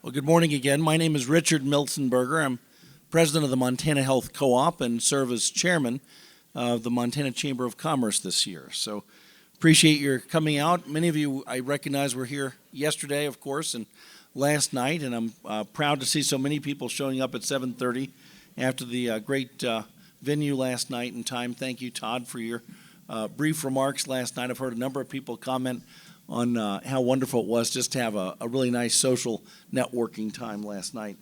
Well, good morning again. My name is Richard Milzenberger. I'm president of the Montana Health Co-op and serve as chairman of the Montana Chamber of Commerce this year. So appreciate your coming out. Many of you I recognize were here yesterday, of course, and last night, and I'm proud to see so many people showing up at 7:30 after the great venue last night and time. Thank you, Todd, for your brief remarks last night. I've heard a number of people comment on how wonderful it was just to have a really nice social networking time last night.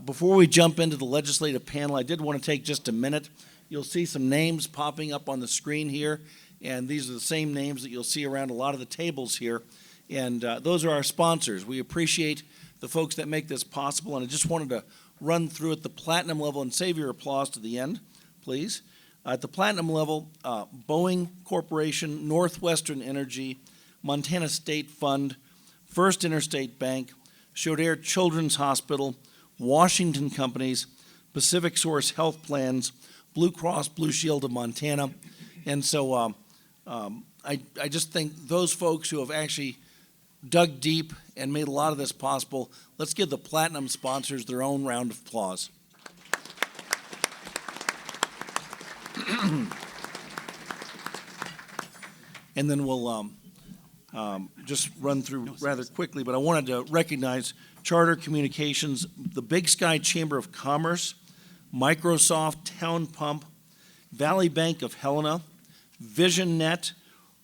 Before we jump into the legislative panel, I did want to take just a minute. You'll see some names popping up on the screen here, and these are the same names that you'll see around a lot of the tables here, and those are our sponsors. We appreciate the folks that make this possible, and I just wanted to run through at the platinum level and save your applause to the end, please. At the platinum level, Boeing Corporation, Northwestern Energy, Montana State Fund, First Interstate Bank, Chaudere Children's Hospital, Washington Companies, Pacific Source Health Plans, Blue Cross Blue Shield of Montana. And so I just think those folks who have actually dug deep and made a lot of this possible, let's give the platinum sponsors their own round of applause. And then we'll just run through rather quickly, but I wanted to recognize Charter Communications, the Big Sky Chamber of Commerce, Microsoft, Town Pump, Valley Bank of Helena, VisionNet,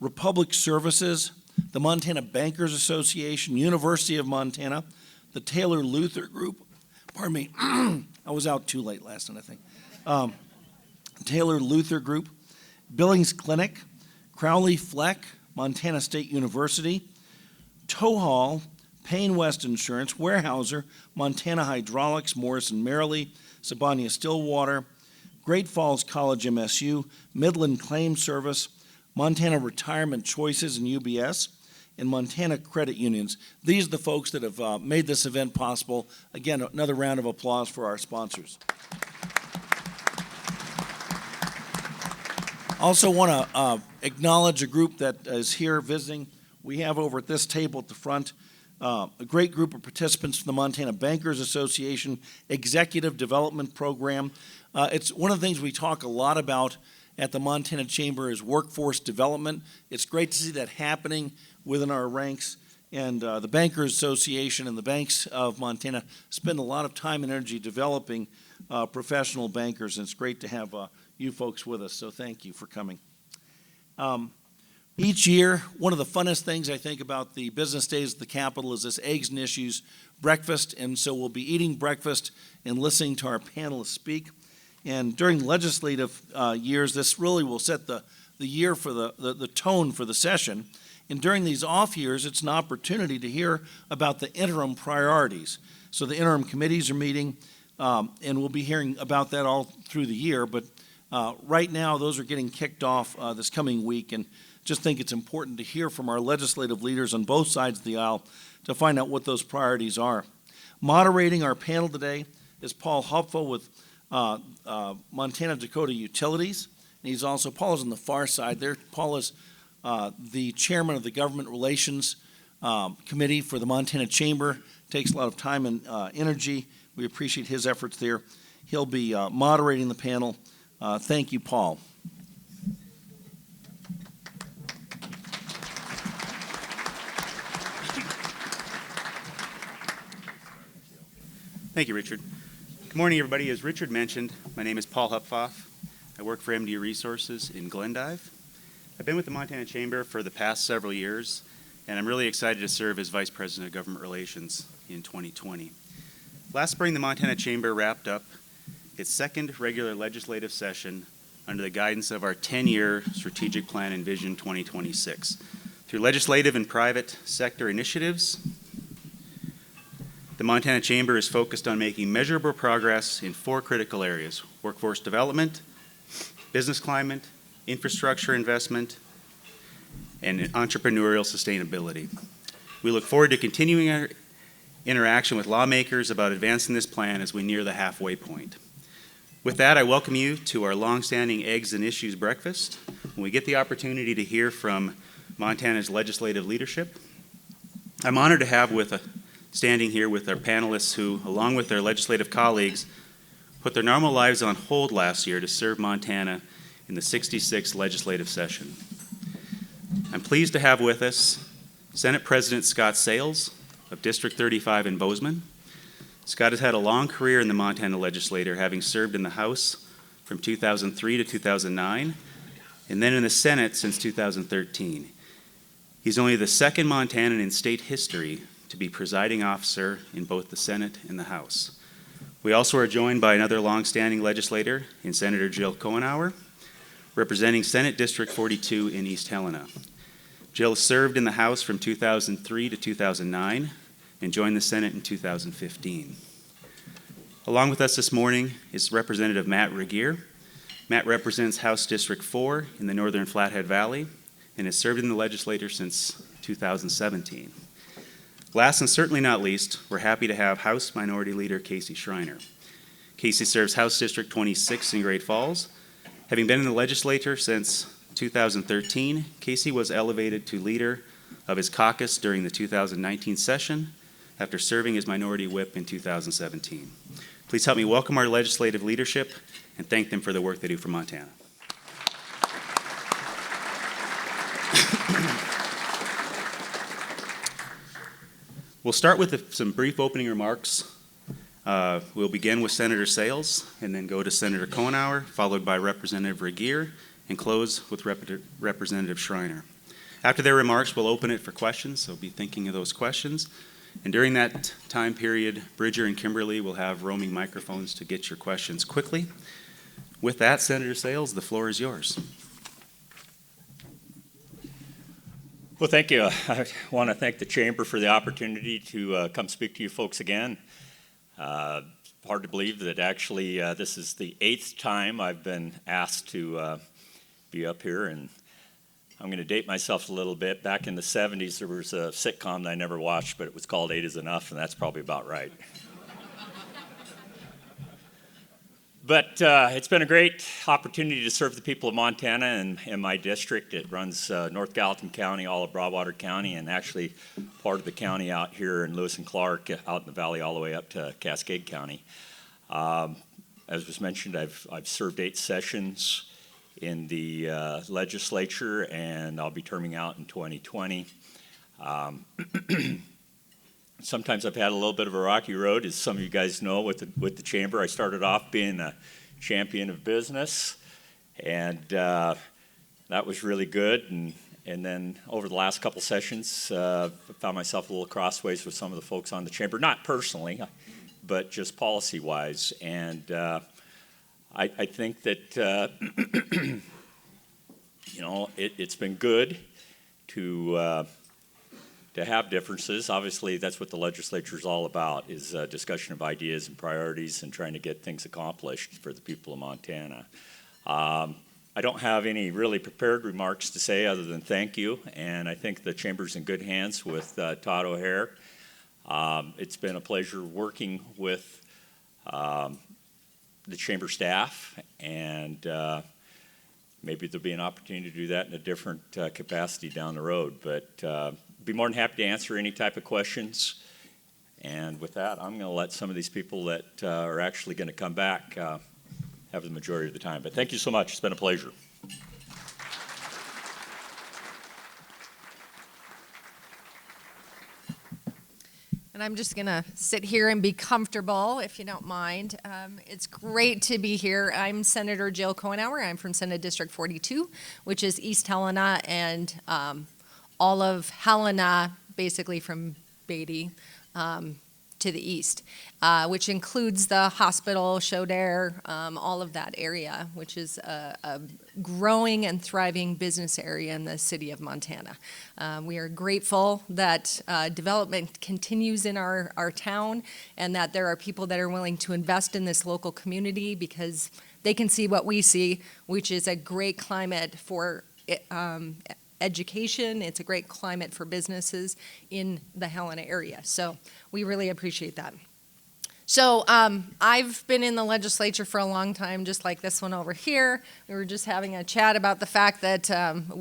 Republic Services, the Montana Bankers Association, University of Montana, the Taylor Luther Group, pardon me, I was out too late last night, I think. Taylor Luther Group, Billings Clinic, Crowley Fleck, Montana State University, Tohall, Payne West Insurance, Weyerhaeuser, Montana Hydraulics, Morrison Merrily, Sibanya Stillwater, Great Falls College MSU, Midland Claim Service, Montana Retirement Choices and UBS, and Montana Credit Unions. These are the folks that have made this event possible. Again, another round of applause for our sponsors. Also want to acknowledge a group that is here visiting. We have over at this table at the front a great group of participants from the Montana Bankers Association Executive Development Program. It's one of the things we talk a lot about at the Montana Chamber is workforce development. It's great to see that happening within our ranks. And the Bankers Association and the banks of Montana spend a lot of time and energy developing professional bankers, and it's great to have you folks with us, so thank you for coming. Each year, one of the funnest things I think about the business days at the Capitol is this Eggs and Issues breakfast, and so we'll be eating breakfast and listening to our panelists speak. And during legislative years, this really will set the year for the tone for the session. And during these off years, it's an opportunity to hear about the interim priorities. So the interim committees are meeting, and we'll be hearing about that all through the year, but right now, those are getting kicked off this coming week, and just think it's important to hear from our legislative leaders on both sides of the aisle to find out what those priorities are. Moderating our panel today is Paul Hopfauf with Montana Dakota Utilities, and he's also, Paul is on the far side there. Paul is the chairman of the Government Relations Committee for the Montana Chamber, takes a lot of time and energy. We appreciate his efforts there. He'll be moderating the panel. Thank you, Paul. Thank you, Richard. Good morning, everybody. As Richard mentioned, my name is Paul Hopfauf. I work for MD Resources in Glendive. I've been with the Montana Chamber for the past several years, and I'm really excited to serve as Vice President of Government Relations in 2020. Last spring, the Montana Chamber wrapped up its second regular legislative session under the guidance of our 10-year strategic plan and Vision 2026. Through legislative and private sector initiatives, the Montana Chamber is focused on making measurable progress in 4 critical areas: workforce development, business climate, infrastructure investment, and entrepreneurial sustainability. We look forward to continuing our interaction with lawmakers about advancing this plan as we near the halfway point. With that, I welcome you to our longstanding Eggs and Issues breakfast, when we get the opportunity to hear from Montana's legislative leadership. I'm honored to have with standing here with our panelists who, along with their legislative colleagues, put their normal lives on hold last year to serve Montana in the 66th legislative session. I'm pleased to have with us Senate President Scott Sales of District 35 in Bozeman. Scott has had a long career in the Montana legislature, having served in the House from 2003 to 2009, and then in the Senate since 2013. He's only the second Montanan in state history to be presiding officer in both the Senate and the House. We also are joined by another longstanding legislator in Senator Jill Cohenauer, representing Senate District 42 in East Helena. Jill served in the House from 2003 to 2009 and joined the Senate in 2015. Along with us this morning is Representative Matt Regier. Matt represents House District 4 in the Northern Flathead Valley and has served in the legislature since 2017. Last and certainly not least, we're happy to have House Minority Leader Casey Schreiner. Casey serves House District 26 in Great Falls. Having been in the legislature since 2013, Casey was elevated to leader of his caucus during the 2019 session after serving as minority whip in 2017. Please help me welcome our legislative leadership and thank them for the work they do for Montana. We'll start with some brief opening remarks. We'll begin with Senator Sales and then go to Senator Cohenauer, followed by Representative Regier, and close with Representative Schreiner. After their remarks, we'll open it for questions, so be thinking of those questions. And during that time period, Bridger and Kimberly will have roaming microphones to get your questions quickly. With that, Senator Sales, the floor is yours. Well, thank you. I want to thank the Chamber for the opportunity to come speak to you folks again. Hard to believe that actually this is the 8th time I've been asked to be up here, and I'm going to date myself a little bit. Back in the 70s, there was a sitcom that I never watched, but it was called 8 is Enough, and that's probably about right. But it's been a great opportunity to serve the people of Montana and in my district. It runs North Gallatin County, all of Broadwater County, and actually part of the county out here in Lewis and Clark, out in the valley all the way up to Cascade County. As was mentioned, I've served 8 sessions in the legislature, and I'll be terming out in 2020. Sometimes I've had a little bit of a rocky road, as some of you guys know, with the Chamber. I started off being a champion of business, and that was really good. And then over the last couple sessions, I found myself a little crossways with some of the folks on the Chamber, not personally, but just policy-wise. And I think that it's been good to have differences. Obviously, that's what the legislature is all about, is discussion of ideas and priorities and trying to get things accomplished for the people of Montana. I don't have any really prepared remarks to say other than thank you, and I think the Chamber's in good hands with Todd O'Hare. It's been a pleasure working with the Chamber staff, and maybe there'll be an opportunity to do that in a different capacity down the road, but be more than happy to answer any type of questions. And with that, I'm going to let some of these people that are actually going to come back have the majority of the time. But thank you so much. It's been a pleasure. And I'm just going to sit here and be comfortable, if you don't mind. It's great to be here. I'm Senator Jill Cohenauer. I'm from Senate District 42, which is East Helena and all of Helena, basically from Beatty to the east, which includes the hospital, Chaudere, all of that area, which is a growing and thriving business area in the city of Montana. We are grateful that development continues in our town and that there are people that are willing to invest in this local community because they can see what we see, which is a great climate for education. It's a great climate for businesses in the Helena area. So we really appreciate that. So I've been in the legislature for a long time, just like this one over here. We were just having a chat about the fact that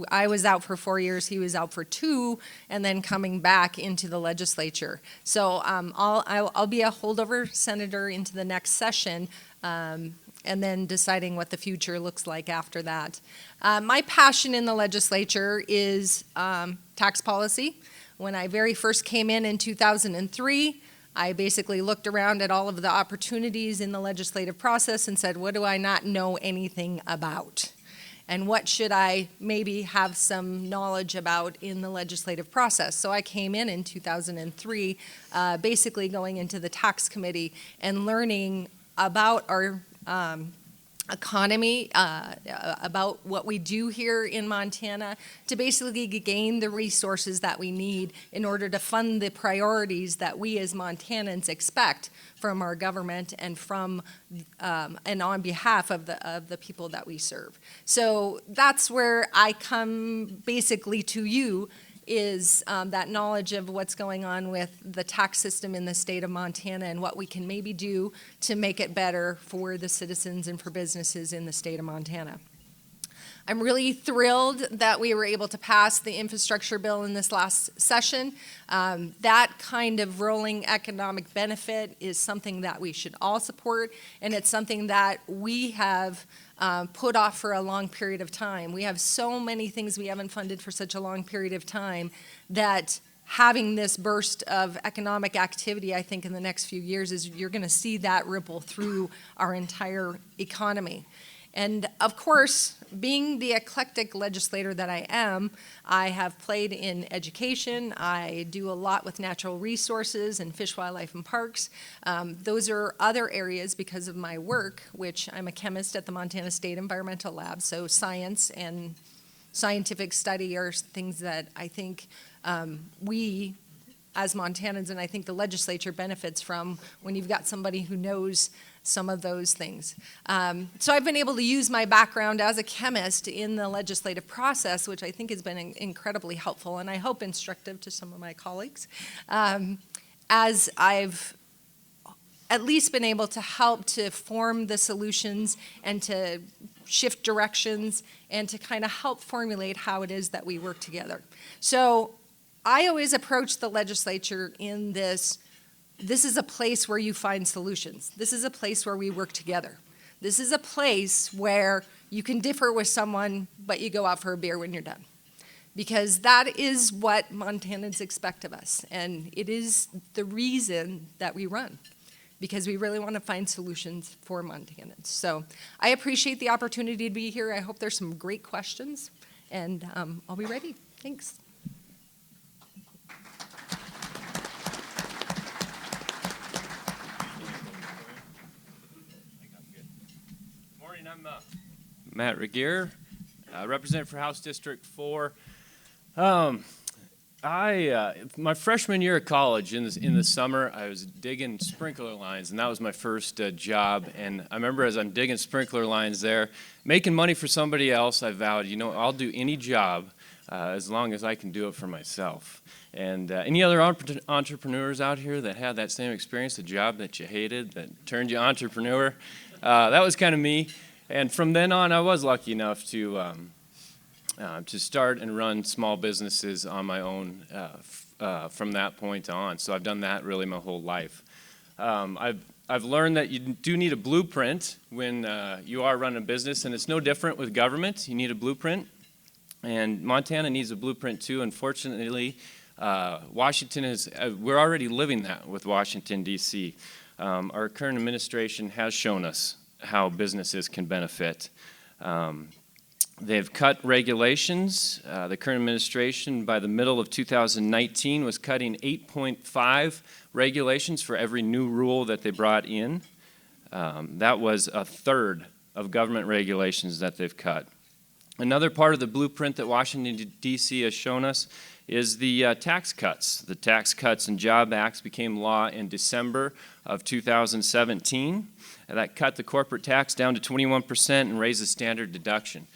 I was out for 4 years, he was out for 2, and then coming back into the legislature. So I'll be a holdover senator into the next session, and then deciding what the future looks like after that. My passion in the legislature is tax policy. When I very first came in 2003, I basically looked around at all of the opportunities in the legislative process and said, what do I not know anything about? And what should I maybe have some knowledge about in the legislative process? So I came in 2003, basically going into the tax committee and learning about our economy, about what we do here in Montana, to basically gain the resources that we need in order to fund the priorities that we as Montanans expect from our government and from and on behalf of the people that we serve. So that's where I come basically to you, is that knowledge of what's going on with the tax system in the state of Montana and what we can maybe do to make it better for the citizens and for businesses in the state of Montana. I'm really thrilled that we were able to pass the infrastructure bill in this last session. That kind of rolling economic benefit is something that we should all support, and it's something that we have put off for a long period of time. We have so many things we haven't funded for such a long period of time that having this burst of economic activity, I think, in the next few years, is you're going to see that ripple through our entire economy. And of course, being the eclectic legislator that I am, I have played in education. I do a lot with natural resources and fish, wildlife, and parks. Those are other areas because of my work, which I'm a chemist at the Montana State Environmental Lab. So science and scientific study are things that I think we as Montanans, and I think the legislature benefits from when you've got somebody who knows some of those things. So I've been able to use my background as a chemist in the legislative process, which I think has been incredibly helpful, and I hope instructive to some of my colleagues, as I've at least been able to help to form the solutions and to shift directions and to kind of help formulate how it is that we work together. So I always approach the legislature in this is a place where you find solutions. This is a place where we work together. This is a place where you can differ with someone, but you go out for a beer when you're done. Because that is what Montanans expect of us, and it is the reason that we run, because we really want to find solutions for Montanans. So I appreciate the opportunity to be here. I hope there's some great questions, and I'll be ready. Thanks. I'm Matt Regier, representative for House District 4. My freshman year of college, in the summer, I was digging sprinkler lines, and that was my first job. And I remember as I'm digging sprinkler lines there, making money for somebody else, I vowed, I'll do any job as long as I can do it for myself. And any other entrepreneurs out here that had that same experience, a job that you hated, that turned you entrepreneur? That was kind of me. And from then on, I was lucky enough to start and run small businesses on my own from that point on. So I've done that really my whole life. I've learned that you do need a blueprint when you are running a business, and it's no different with government. You need a blueprint, and Montana needs a blueprint too. Unfortunately, Washington we're already living that with Washington, D.C. Our current administration has shown us how businesses can benefit. They've cut regulations. The current administration, by the middle of 2019, was cutting 8.5 regulations for every new rule that they brought in. That was a third of government regulations that they've cut. Another part of the blueprint that Washington, D.C. has shown us is the tax cuts. The Tax Cuts and Job Acts became law in December of 2017. That cut the corporate tax down to 21% and raised the standard deduction.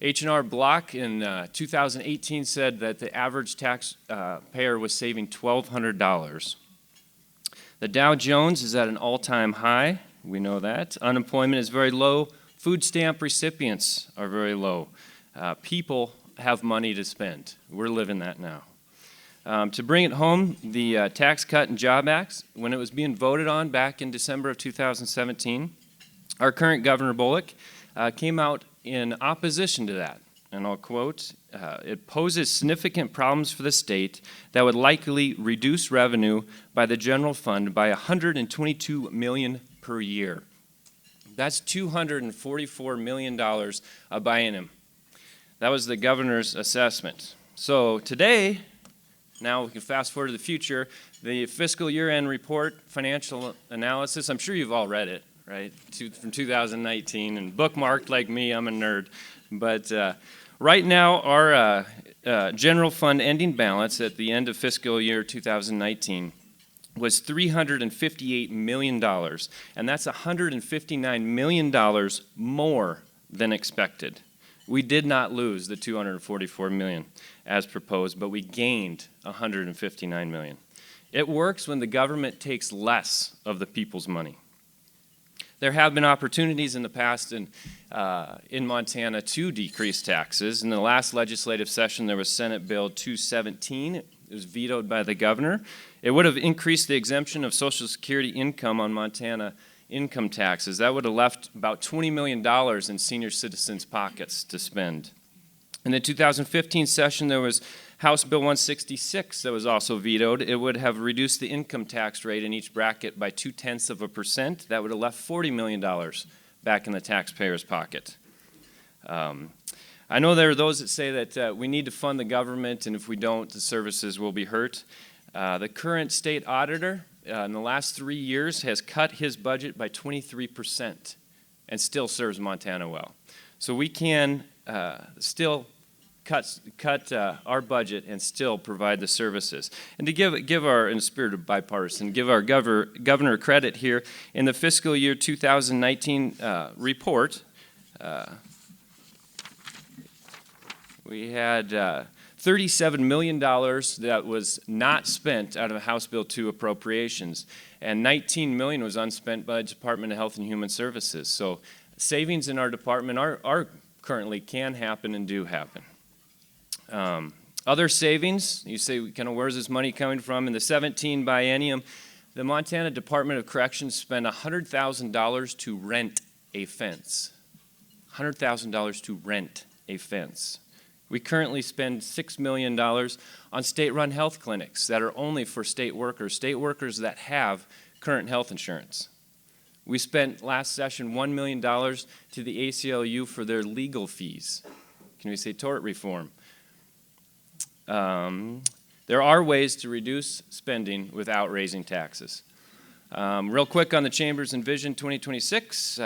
H&R Block in 2018 said that the average tax payer was saving $1,200. The Dow Jones is at an all-time high. We know that. Unemployment is very low. Food stamp recipients are very low. People have money to spend. We're living that now. To bring it home, the Tax Cut and Job Act, when it was being voted on back in December of 2017, our current Governor Bullock came out in opposition to that. And I'll quote, it poses significant problems for the state that would likely reduce revenue by the general fund by $122 million per year. That's $244 million a biennium. That was the governor's assessment. So today, now we can fast forward to the future, the fiscal year-end report, financial analysis, I'm sure you've all read it, right, from 2019, and bookmarked like me, I'm a nerd. But right now, our general fund ending balance at the end of fiscal year 2019 was $358 million, and that's $159 million more than expected. We did not lose the $244 million as proposed, but we gained $159 million. It works when the government takes less of the people's money. There have been opportunities in the past in Montana to decrease taxes. In the last legislative session, there was Senate Bill 217. It was vetoed by the governor. It would have increased the exemption of Social Security income on Montana income taxes. That would have left about $20 million in senior citizens' pockets to spend. In the 2015 session, there was House Bill 166 that was also vetoed. It would have reduced the income tax rate in each bracket by 0.2%. That would have left $40 million back in the taxpayer's pocket. I know there are those that say that we need to fund the government, and if we don't, the services will be hurt. The current state auditor in the last 3 years has cut his budget by 23% and still serves Montana well. So we can still cut our budget and still provide the services. And to give our, in the spirit of bipartisan, give our governor credit here, in the fiscal year 2019 report, we had $37 million that was not spent out of House Bill 2 appropriations, and $19 million was unspent by the Department of Health and Human Services. So savings in our department are currently can happen and do happen. Other savings, you say, kind of where's this money coming from? In the 17 biennium, the Montana Department of Corrections spent $100,000 to rent a fence. $100,000 to rent a fence. We currently spend $6 million on state-run health clinics that are only for state workers that have current health insurance. We spent last session $1 million to the ACLU for their legal fees. Can we say tort reform? There are ways to reduce spending without raising taxes. Real quick on the Chamber's Envision 2026.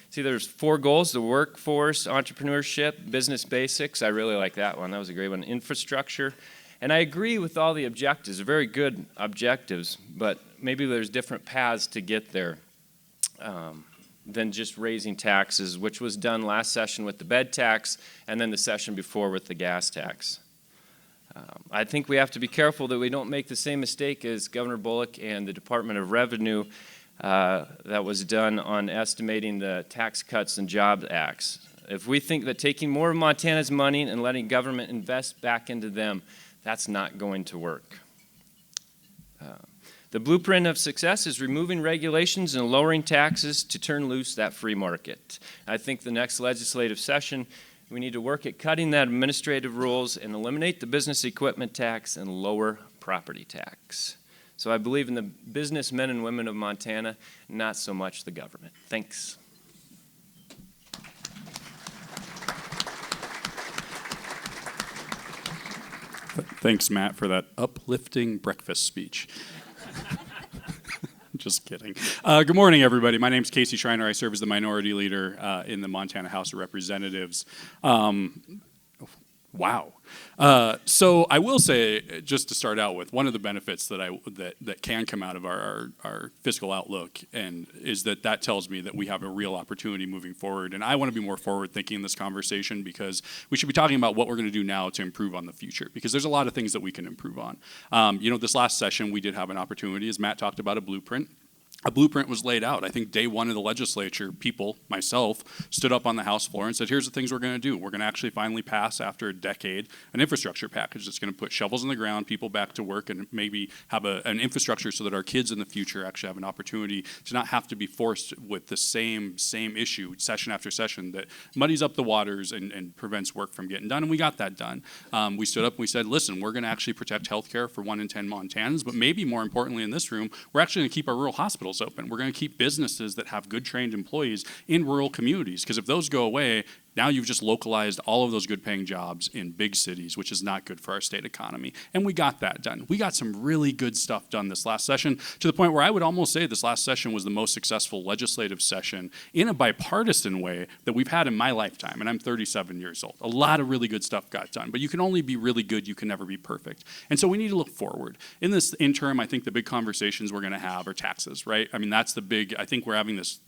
See, there's 4 goals: the workforce, entrepreneurship, business basics. I really like that one. That was a great one. Infrastructure. And I agree with all the objectives. They're very good objectives, but maybe there's different paths to get there than just raising taxes, which was done last session with the bed tax and then the session before with the gas tax. I think we have to be careful that we don't make the same mistake as Governor Bullock and the Department of Revenue that was done on estimating the Tax Cuts and Jobs Acts. If we think that taking more of Montana's money and letting government invest back into them, that's not going to work. The blueprint of success is removing regulations and lowering taxes to turn loose that free market. I think the next legislative session, we need to work at cutting that administrative rules and eliminate the business equipment tax and lower property tax. So I believe in the businessmen and women of Montana, not so much the government. Thanks. Thanks, Matt, for that uplifting breakfast speech. Just kidding. Good morning, everybody. My name is Casey Schreiner. I serve as the minority leader in the Montana House of Representatives. Wow. So I will say, just to start out with, one of the benefits that can come out of our fiscal outlook and is that tells me that we have a real opportunity moving forward. And I want to be more forward thinking in this conversation because we should be talking about what we're going to do now to improve on the future, because there's a lot of things that we can improve on. This last session we did have an opportunity, as Matt talked about, a blueprint. A blueprint was laid out. I think day one of the legislature, people, myself, stood up on the House floor and said, here's the things we're going to do. We're going to actually finally pass, after a decade, an infrastructure package that's going to put shovels in the ground, people back to work, and maybe have an infrastructure so that our kids in the future actually have an opportunity to not have to be forced with the same issue session after session that muddies up the waters and prevents work from getting done. And we got that done. We stood up and we said, listen, we're going to actually protect health care for 1 in 10 Montanans, but maybe more importantly in this room, we're actually going to keep our rural hospitals open. We're going to keep businesses that have good trained employees in rural communities, because if those go away, now you've just localized all of those good paying jobs in big cities, which is not good for our state economy. And we got that done. We got some really good stuff done this last session, to the point where I would almost say this last session was the most successful legislative session in a bipartisan way that we've had in my lifetime. And I'm 37 years old. A lot of really good stuff got done, but you can only be really good. You can never be perfect. And so we need to look forward. In this interim, I think the big conversations we're going to have are taxes, right? I mean, that's the big, I think we're having this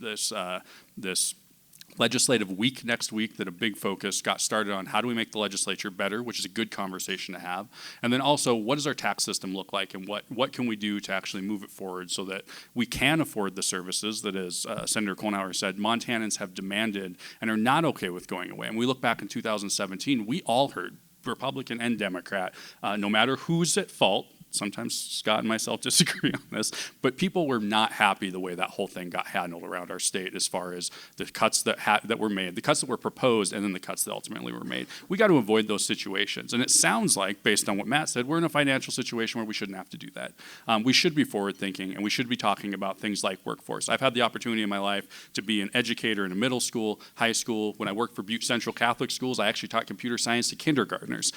legislative week next week that a big focus got started on how do we make the legislature better, which is a good conversation to have. And then also, what does our tax system look like, and what can we do to actually move it forward so that we can afford the services that, as Senator Kohnauer said, Montanans have demanded and are not okay with going away. And we look back in 2017, we all heard, Republican and Democrat, no matter who's at fault, sometimes Scott and myself disagree on this, but people were not happy the way that whole thing got handled around our state as far as the cuts that were made, the cuts that were proposed, and then the cuts that ultimately were made. We got to avoid those situations. And it sounds like, based on what Matt said, we're in a financial situation where we shouldn't have to do that. We should be forward thinking, and we should be talking about things like workforce. I've had the opportunity in my life to be an educator in a middle school, high school. When I worked for Butte Central Catholic Schools, I actually taught computer science to kindergartners.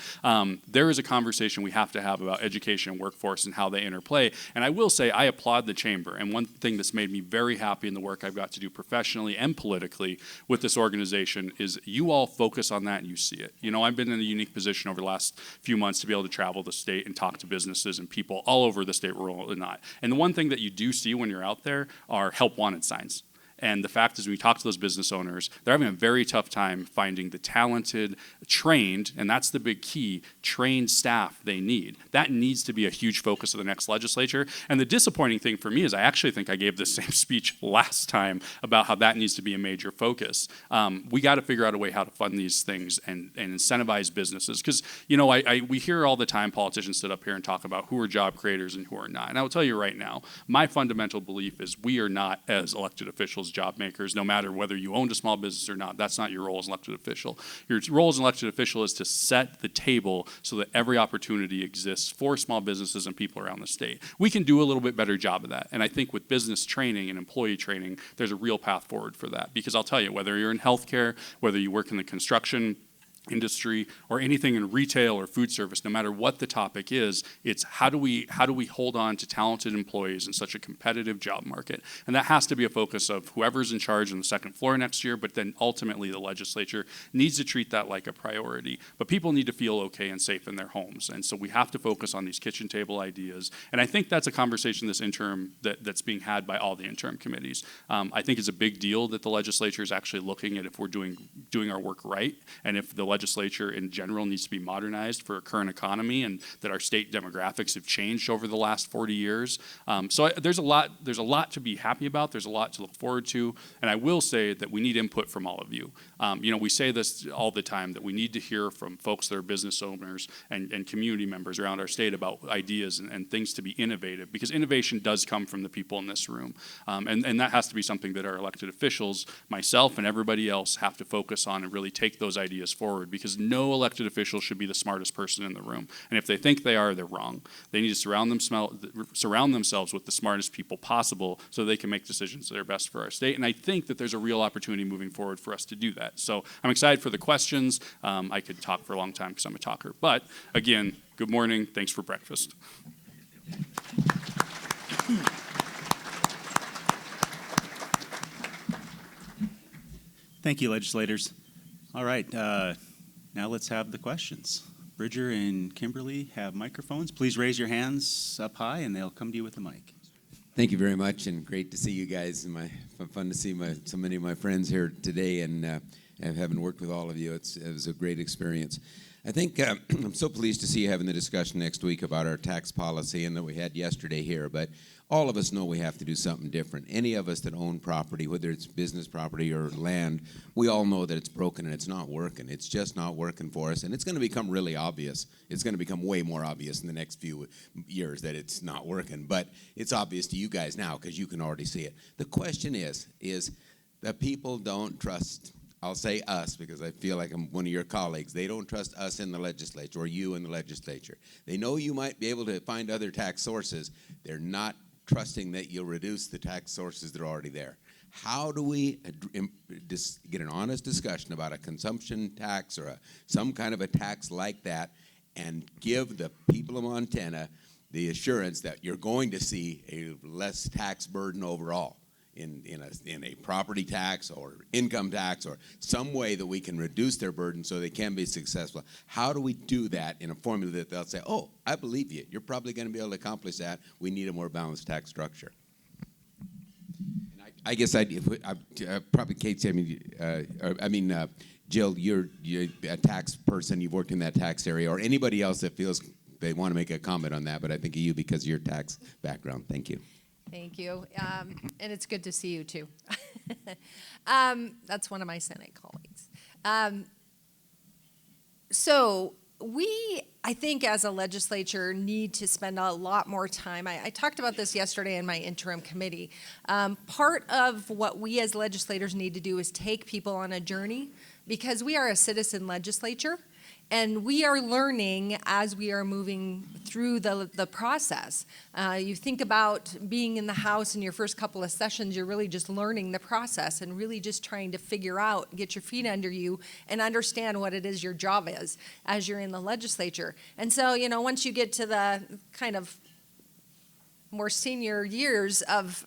There is a conversation we have to have about education and workforce and how they interplay. And I will say I applaud the chamber. And one thing that's made me very happy in the work I've got to do professionally and politically with this organization is you all focus on that and you see it. I've been in a unique position over the last few months to be able to travel the state and talk to businesses and people all over the state, rural and not. And the one thing that you do see when you're out there are help wanted signs. And the fact is, when we talk to those business owners, they're having a very tough time finding the talented, trained, and that's the big key, trained staff they need. That needs to be a huge focus of the next legislature. And the disappointing thing for me is I actually think I gave the same speech last time about how that needs to be a major focus. We got to figure out a way how to fund these things and incentivize businesses. Because, we hear all the time politicians sit up here and talk about who are job creators and who are not. And I will tell you right now, my fundamental belief is we are not, as elected officials, job makers, no matter whether you owned a small business or not. That's not your role as an elected official. Your role as an elected official is to set the table so that every opportunity exists for small businesses and people around the state. We can do a little bit better job of that. And I think with business training and employee training, there's a real path forward for that. Because I'll tell you, whether you're in healthcare, whether you work in the construction industry or anything in retail or food service, no matter what the topic is, it's how do we hold on to talented employees in such a competitive job market? And that has to be a focus of whoever's in charge on the second floor next year, but then ultimately the legislature needs to treat that like a priority. But people need to feel okay and safe in their homes. And so we have to focus on these kitchen table ideas. And I think that's a conversation this interim that's being had by all the interim committees. I think it's a big deal that the legislature is actually looking at if we're doing our work right, and if the legislature in general needs to be modernized for a current economy, and that our state demographics have changed over the last 40 years. So there's a lot to be happy about. There's a lot to look forward to. And I will say that we need input from all of you. We say this all the time, that we need to hear from folks that are business owners and community members around our state about ideas and things to be innovative, because innovation does come from the people in this room. And that has to be something that our elected officials, myself and everybody else, have to focus on and really take those ideas forward, because no elected official should be the smartest person in the room. And if they think they are, they're wrong. They need to surround themselves with the smartest people possible so they can make decisions that are best for our state. And I think that there's a real opportunity moving forward for us to do that. So I'm excited for the questions. I could talk for a long time because I'm a talker. But again, good morning. Thanks for breakfast. Thank you, legislators. All right. Now let's have the questions. Bridger and Kimberly have microphones. Please raise your hands up high and they'll come to you with the mic. Thank you very much, and great to see you guys. And fun to see so many of my friends here today, and having worked with all of you, it was a great experience. I think I'm so pleased to see you having the discussion next week about our tax policy and that we had yesterday here, but all of us know we have to do something different. Any of us that own property, whether it's business property or land, we all know that it's broken and it's not working. It's just not working for us, and it's going to become really obvious. It's going to become way more obvious in the next few years that it's not working, but it's obvious to you guys now because you can already see it. The question is that people don't trust, I'll say us because I feel like I'm one of your colleagues. They don't trust us in the legislature or you in the legislature. They know you might be able to find other tax sources. They're not trusting that you'll reduce the tax sources that are already there. How do we get an honest discussion about a consumption tax or some kind of a tax like that and give the people of Montana the assurance that you're going to see a less tax burden overall? In a property tax or income tax or some way that we can reduce their burden so they can be successful. How do we do that in a formula that they'll say, oh, I believe you. You're probably going to be able to accomplish that. We need a more balanced tax structure. And I guess probably Kate, Jill, you're a tax person. You've worked in that tax area, or anybody else that feels they want to make a comment on that, but I think of you because of your tax background. Thank you. Thank you. And it's good to see you, too. That's one of my Senate colleagues. So we, I think, as a legislature, need to spend a lot more time. I talked about this yesterday in my interim committee. Part of what we as legislators need to do is take people on a journey because we are a citizen legislature. And we are learning as we are moving through the process. You think about being in the House in your first couple of sessions, you're really just learning the process and really just trying to figure out, get your feet under you, and understand what it is your job is as you're in the legislature. And so, once you get to the kind of more senior years of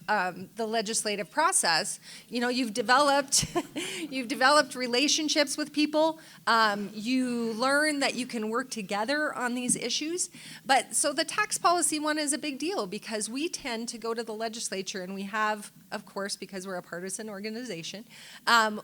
the legislative process, you've developed relationships with people. You learn that you can work together on these issues. But so the tax policy one is a big deal because we tend to go to the legislature, and we have, of course, because we're a partisan organization,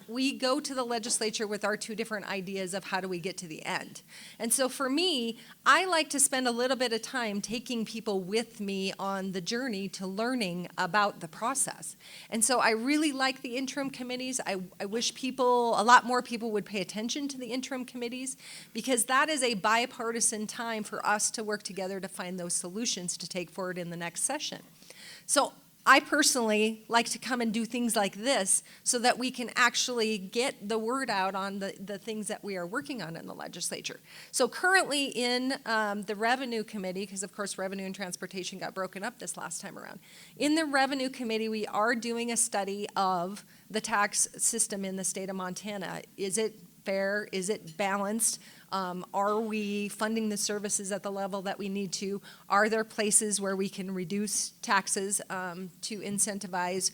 we go to the legislature with our two different ideas of how do we get to the end. And so for me, I like to spend a little bit of time taking people with me on the journey to learning about the process. And so I really like the interim committees. I wish a lot more people would pay attention to the interim committees because that is a bipartisan time for us to work together to find those solutions to take forward in the next session. So I personally like to come and do things like this so that we can actually get the word out on the things that we are working on in the legislature. So currently in the Revenue Committee, because of course Revenue and Transportation got broken up this last time around, in the Revenue Committee we are doing a study of the tax system in the state of Montana. Is it fair? Is it balanced? Are we funding the services at the level that we need to? Are there places where we can reduce taxes to incentivize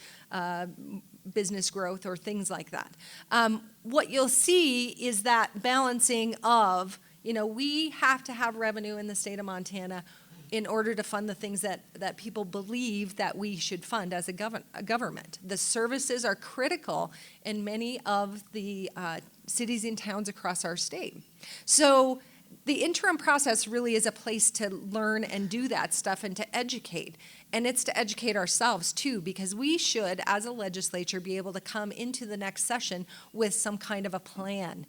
business growth or things like that? What you'll see is that balancing of, we have to have revenue in the state of Montana in order to fund the things that people believe that we should fund as a government. The services are critical in many of the cities and towns across our state. So the interim process really is a place to learn and do that stuff and to educate. And it's to educate ourselves too, because we should, as a legislature, be able to come into the next session with some kind of a plan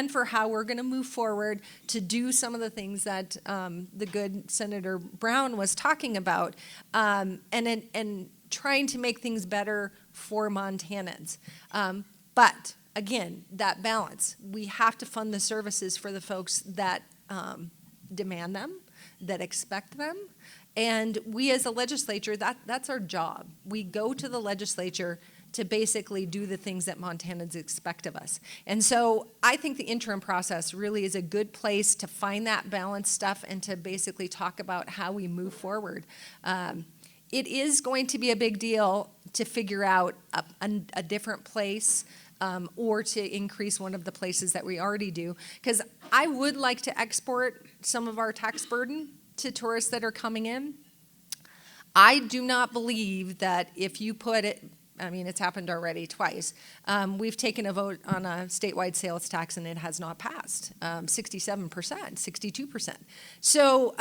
for how we're going to move forward to do some of the things that the good Senator Brown was talking about, and trying to make things better for Montanans. But again, that balance. We have to fund the services for the folks that demand them, that expect them. And we as a legislature, that's our job. We go to the legislature to basically do the things that Montanans expect of us. And so I think the interim process really is a good place to find that balanced stuff and to basically talk about how we move forward. It is going to be a big deal to figure out a different place or to increase one of the places that we already do. Because I would like to export some of our tax burden to tourists that are coming in. I do not believe that if you put it, I mean, it's happened already twice. We've taken a vote on a statewide sales tax and it has not passed. 67%, 62%. So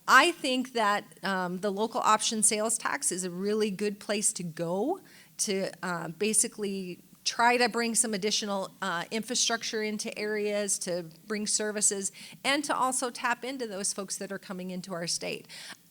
I think that the local option sales tax is a really good place to go to basically try to bring some additional infrastructure into areas, to bring services, and to also tap into those folks that are coming into our state.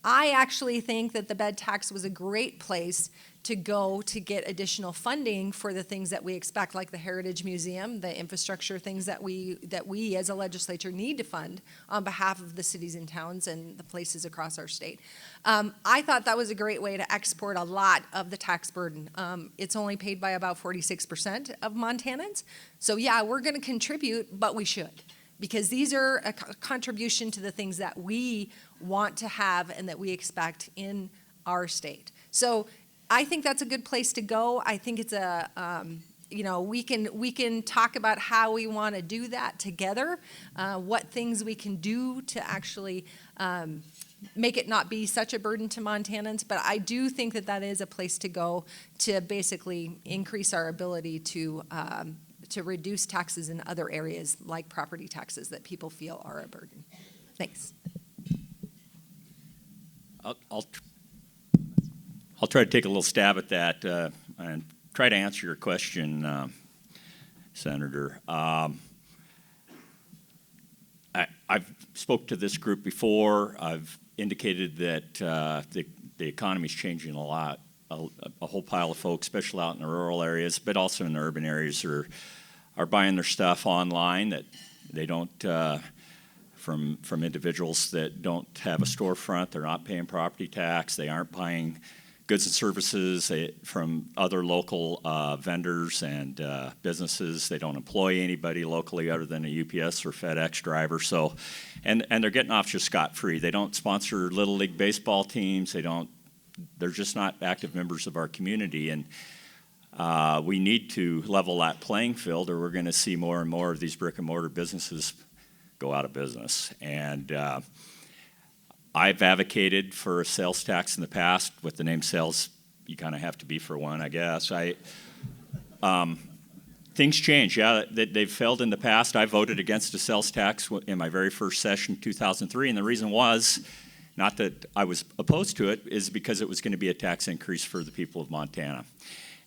I actually think that the bed tax was a great place to go to get additional funding for the things that we expect, like the Heritage Museum, the infrastructure things that we as a legislature need to fund on behalf of the cities and towns and the places across our state. I thought that was a great way to export a lot of the tax burden. It's only paid by about 46% of Montanans. So yeah, we're going to contribute, but we should. Because these are a contribution to the things that we want to have and that we expect in our state. So I think that's a good place to go. I think it's we can talk about how we want to do that together, what things we can do to actually make it not be such a burden to Montanans. But I do think that that is a place to go to basically increase our ability to reduce taxes in other areas like property taxes that people feel are a burden. Thanks. I'll try to take a little stab at that and try to answer your question, Senator. I've spoke to this group before. I've indicated that the economy is changing a lot. A whole pile of folks, especially out in the rural areas, but also in the urban areas, are buying their stuff online that they don't from individuals that don't have a storefront. They're not paying property tax. They aren't buying goods and services from other local vendors and businesses. They don't employ anybody locally other than a UPS or FedEx driver. So, and they're getting off just scot-free. They don't sponsor Little League baseball teams. They're just not active members of our community. And we need to level that playing field, or we're going to see more and more of these brick and mortar businesses go out of business. And I've advocated for a sales tax in the past. With the name sales, you kind of have to be for one, I guess. Things change. Yeah, they've failed in the past. I voted against a sales tax in my very first session, 2003, and the reason was not that I was opposed to it, is because it was going to be a tax increase for the people of Montana.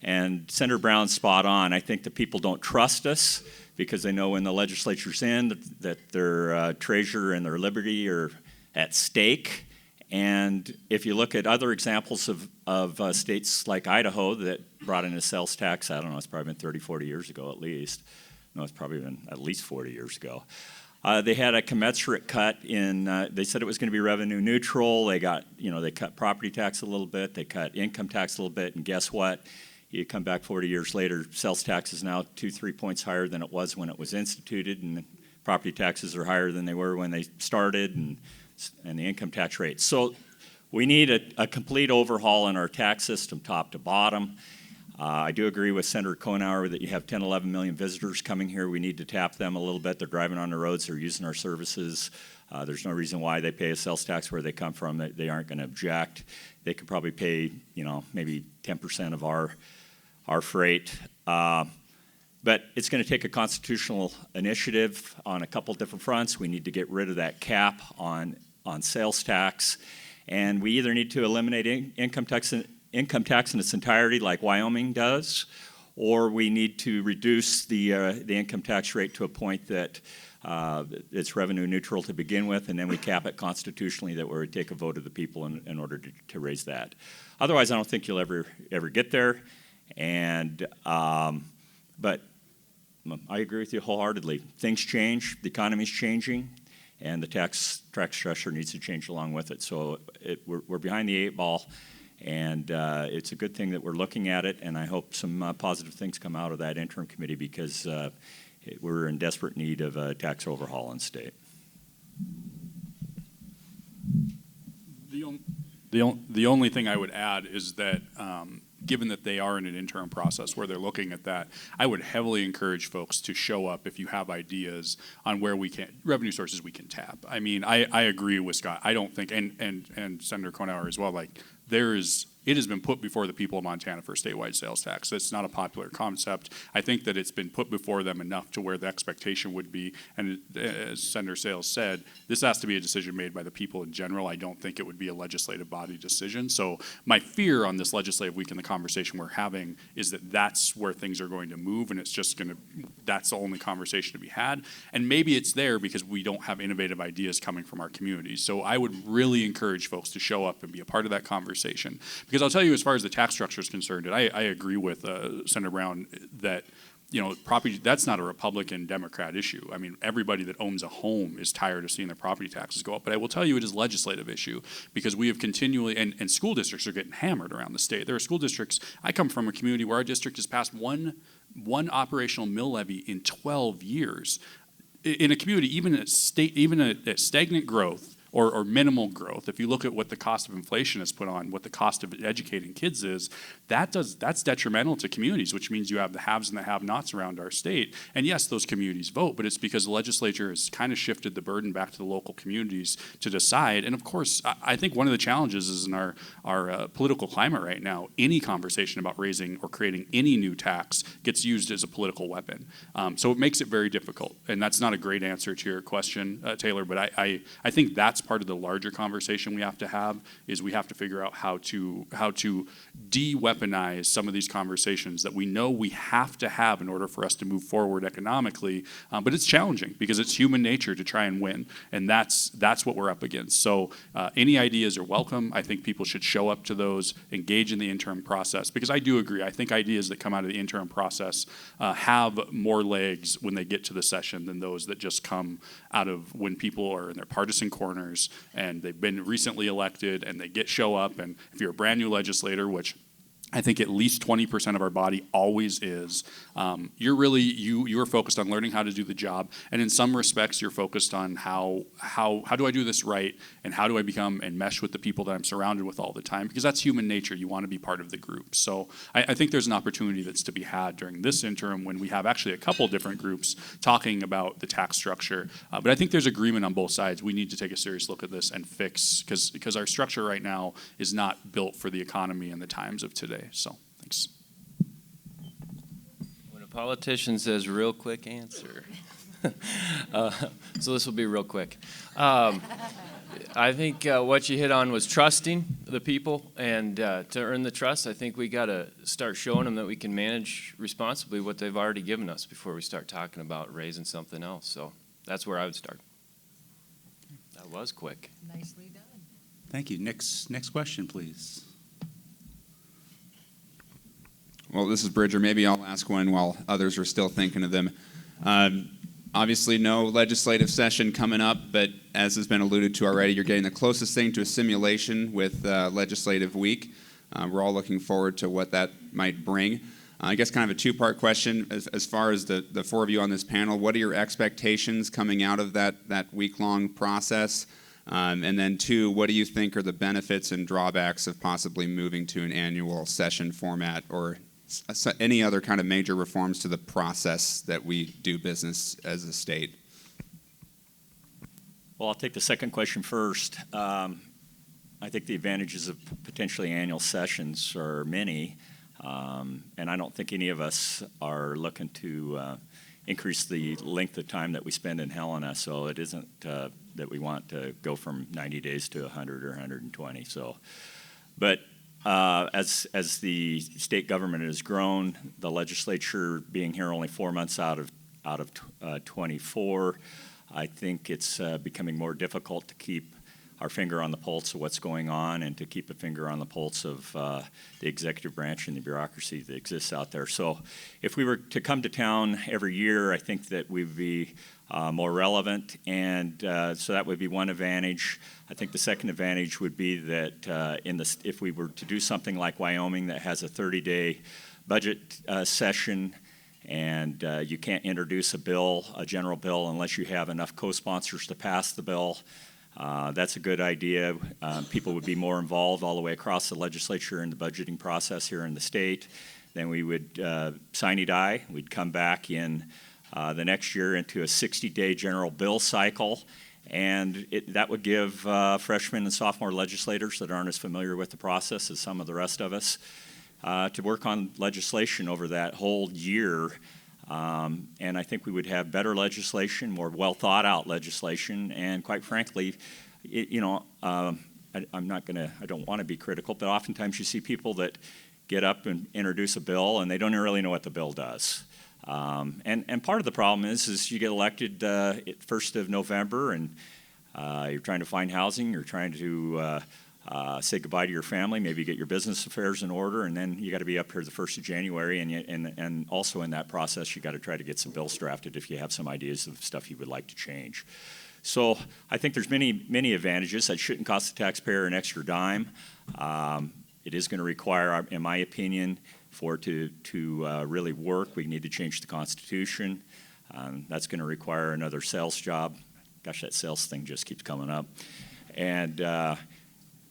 And Senator Brown's spot on. I think that people don't trust us because they know when the legislature's in that their treasure and their liberty are at stake. And if you look at other examples of states like Idaho that brought in a sales tax, I don't know, it's probably been 30, 40 years ago at least. No, it's probably been at least 40 years ago. They had a commensurate cut in, they said it was going to be revenue neutral. They cut property tax a little bit. They cut income tax a little bit. And guess what? You come back 40 years later, sales tax is now 2-3 points higher than it was when it was instituted, and property taxes are higher than they were when they started, and the income tax rate. So we need a complete overhaul in our tax system, top to bottom. I do agree with Senator Konauer that you have 10, 11 million visitors coming here. We need to tap them a little bit. They're driving on the roads. They're using our services. There's no reason why they pay a sales tax where they come from. They aren't going to object. They could probably pay, maybe 10% of our freight. But it's going to take a constitutional initiative on a couple different fronts. We need to get rid of that cap on sales tax. And we either need to eliminate income tax in its entirety like Wyoming does, or we need to reduce the income tax rate to a point that it's revenue neutral to begin with, and then we cap it constitutionally that we would take a vote of the people in order to raise that. Otherwise, I don't think you'll ever get there. And but I agree with you wholeheartedly. Things change, the economy's changing, and the tax structure needs to change along with it. So we're behind the 8 ball, and it's a good thing that we're looking at it, and I hope some positive things come out of that interim committee because we're in desperate need of a tax overhaul in state. The only thing I would add is that given that they are in an interim process where they're looking at that, I would heavily encourage folks to show up if you have ideas on where revenue sources we can tap. I mean, I agree with Scott. I don't think, and Senator Konauer as well, like it has been put before the people of Montana for a statewide sales tax. It's not a popular concept. I think that it's been put before them enough to where the expectation would be, and as Senator Sales said, this has to be a decision made by the people in general. I don't think it would be a legislative body decision. So my fear on this legislative week and the conversation we're having is that that's where things are going to move, and it's just that's the only conversation to be had. And maybe it's there because we don't have innovative ideas coming from our communities. So I would really encourage folks to show up and be a part of that conversation. Because I'll tell you, as far as the tax structure is concerned, and I agree with Senator Brown that property, that's not a Republican Democrat issue. I mean, everybody that owns a home is tired of seeing their property taxes go up. But I will tell you it is a legislative issue because we have continually, and school districts are getting hammered around the state. There are school districts, I come from a community where our district has passed one operational mill levy in 12 years. In a community, even at stagnant growth, or minimal growth, if you look at what the cost of inflation has put on, what the cost of educating kids is, that's detrimental to communities, which means you have the haves and the have-nots around our state. And yes, those communities vote, but it's because the legislature has kind of shifted the burden back to the local communities to decide. And of course, I think one of the challenges is in our political climate right now, any conversation about raising or creating any new tax gets used as a political weapon. So it makes it very difficult. And that's not a great answer to your question, Taylor, but I think that's part of the larger conversation we have to have, is we have to figure out how to de-weaponize some of these conversations that we know we have to have in order for us to move forward economically. But it's challenging because it's human nature to try and win, and that's what we're up against. So any ideas are welcome. I think people should show up to those, engage in the interim process, because I do agree. I think ideas that come out of the interim process have more legs when they get to the session than those that just come out of when people are in their partisan corners and they've been recently elected and they show up. And if you're a brand new legislator, which I think at least 20% of our body always is. You're focused on learning how to do the job, and in some respects, you're focused on how do I do this right, and how do I become and mesh with the people that I'm surrounded with all the time, because that's human nature. You want to be part of the group. So I think there's an opportunity that's to be had during this interim when we have actually a couple different groups talking about the tax structure. But I think there's agreement on both sides. We need to take a serious look at this and fix, because our structure right now is not built for the economy and the times of today. So, thanks. When a politician says real quick answer. So this will be real quick. I think what you hit on was trusting the people, and to earn the trust, I think we got to start showing them that we can manage responsibly what they've already given us before we start talking about raising something else. So that's where I would start. That was quick. Nicely done. Thank you. Next question, please. Well, this is Bridger. Maybe I'll ask one while others are still thinking of them. Obviously, no legislative session coming up, but as has been alluded to already, you're getting the closest thing to a simulation with Legislative Week. We're all looking forward to what that might bring. I guess kind of a two-part question. As far as the four of you on this panel, what are your expectations coming out of that week-long process? And then two, what do you think are the benefits and drawbacks of possibly moving to an annual session format, or any other kind of major reforms to the process that we do business as a state? Well, I'll take the second question first. I think the advantages of potentially annual sessions are many, and I don't think any of us are looking to increase the length of time that we spend in Helena, so it isn't that we want to go from 90 days to 100 or 120. So, but as the state government has grown, the legislature being here only 4 months out of 24, I think it's becoming more difficult to keep our finger on the pulse of what's going on and to keep a finger on the pulse of the executive branch and the bureaucracy that exists out there. So if we were to come to town every year, I think that we'd be more relevant, and so that would be one advantage. I think the second advantage would be that if we were to do something like Wyoming that has a 30-day budget session, and you can't introduce a general bill, unless you have enough co-sponsors to pass the bill. That's a good idea. People would be more involved all the way across the legislature in the budgeting process here in the state. Then we would sine die. We'd come back in the next year into a 60-day general bill cycle. And that would give freshman and sophomore legislators that aren't as familiar with the process as some of the rest of us to work on legislation over that whole year. And I think we would have better legislation, more well thought out legislation, and quite frankly, I don't want to be critical, but oftentimes you see people that get up and introduce a bill and they don't really know what the bill does. And part of the problem is you get elected at 1st of November and you're trying to find housing, you're trying to say goodbye to your family, maybe get your business affairs in order, and then you got to be up here the 1st of January, and also in that process you got to try to get some bills drafted if you have some ideas of stuff you would like to change. So I think there's many advantages that shouldn't cost the taxpayer an extra dime. It is going to require, in my opinion, for it to really work, we need to change the Constitution. That's going to require another sales job. Gosh, that sales thing just keeps coming up.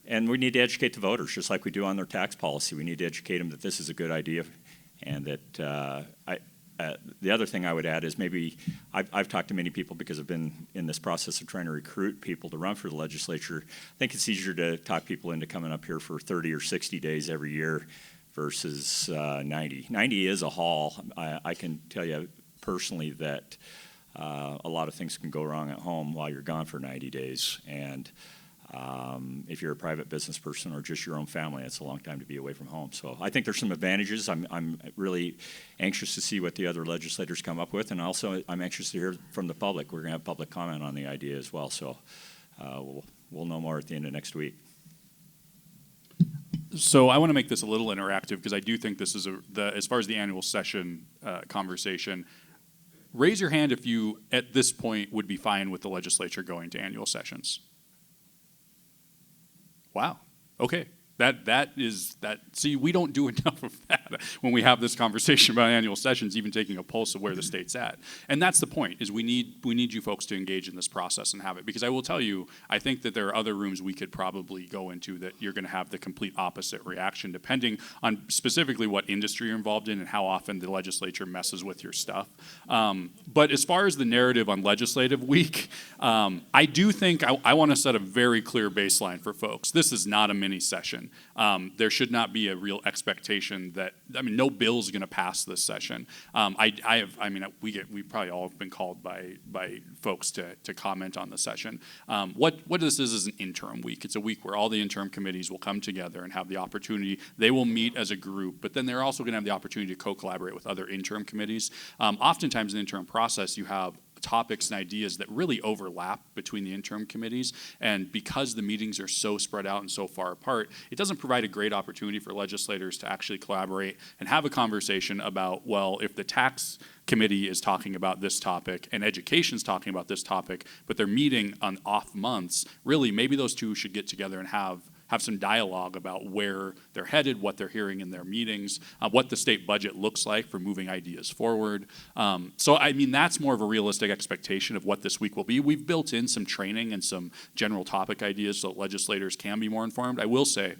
And we need to educate the voters, just like we do on their tax policy. We need to educate them that this is a good idea, and that the other thing I would add is maybe I've talked to many people because I've been in this process of trying to recruit people to run for the legislature. I think it's easier to talk people into coming up here for 30 or 60 days every year versus 90. 90 is a haul. I can tell you personally that a lot of things can go wrong at home while you're gone for 90 days. And if you're a private business person or just your own family, it's a long time to be away from home. So I think there's some advantages. I'm really anxious to see what the other legislators come up with, and also I'm anxious to hear from the public. We're going to have public comment on the idea as well. So we'll know more at the end of next week. So I want to make this a little interactive because I do think this is as far as the annual session conversation. Raise your hand if you, at this point, would be fine with the legislature going to annual sessions. Wow. Okay. See, we don't do enough of that when we have this conversation about annual sessions, even taking a pulse of where the state's at. And that's the point, is we need you folks to engage in this process and have it. Because I will tell you, I think that there are other rooms we could probably go into that you're going to have the complete opposite reaction, depending on specifically what industry you're involved in and how often the legislature messes with your stuff. But as far as the narrative on legislative week, I do think I want to set a very clear baseline for folks. This is not a mini session. There should not be a real expectation that, no bill's going to pass this session. We probably all have been called by folks to comment on the session. What this is an interim week. It's a week where all the interim committees will come together and have the opportunity. They will meet as a group, but then they're also going to have the opportunity to co-collaborate with other interim committees. Oftentimes in the interim process, you have topics and ideas that really overlap between the interim committees, and because the meetings are so spread out and so far apart, it doesn't provide a great opportunity for legislators to actually collaborate and have a conversation about, well, if the tax committee is talking about this topic and education's talking about this topic, but they're meeting on off months, really maybe those two should get together and have some dialogue about where they're headed, what they're hearing in their meetings, what the state budget looks like for moving ideas forward. That's more of a realistic expectation of what this week will be. We've built in some training and some general topic ideas so that legislators can be more informed. I will say,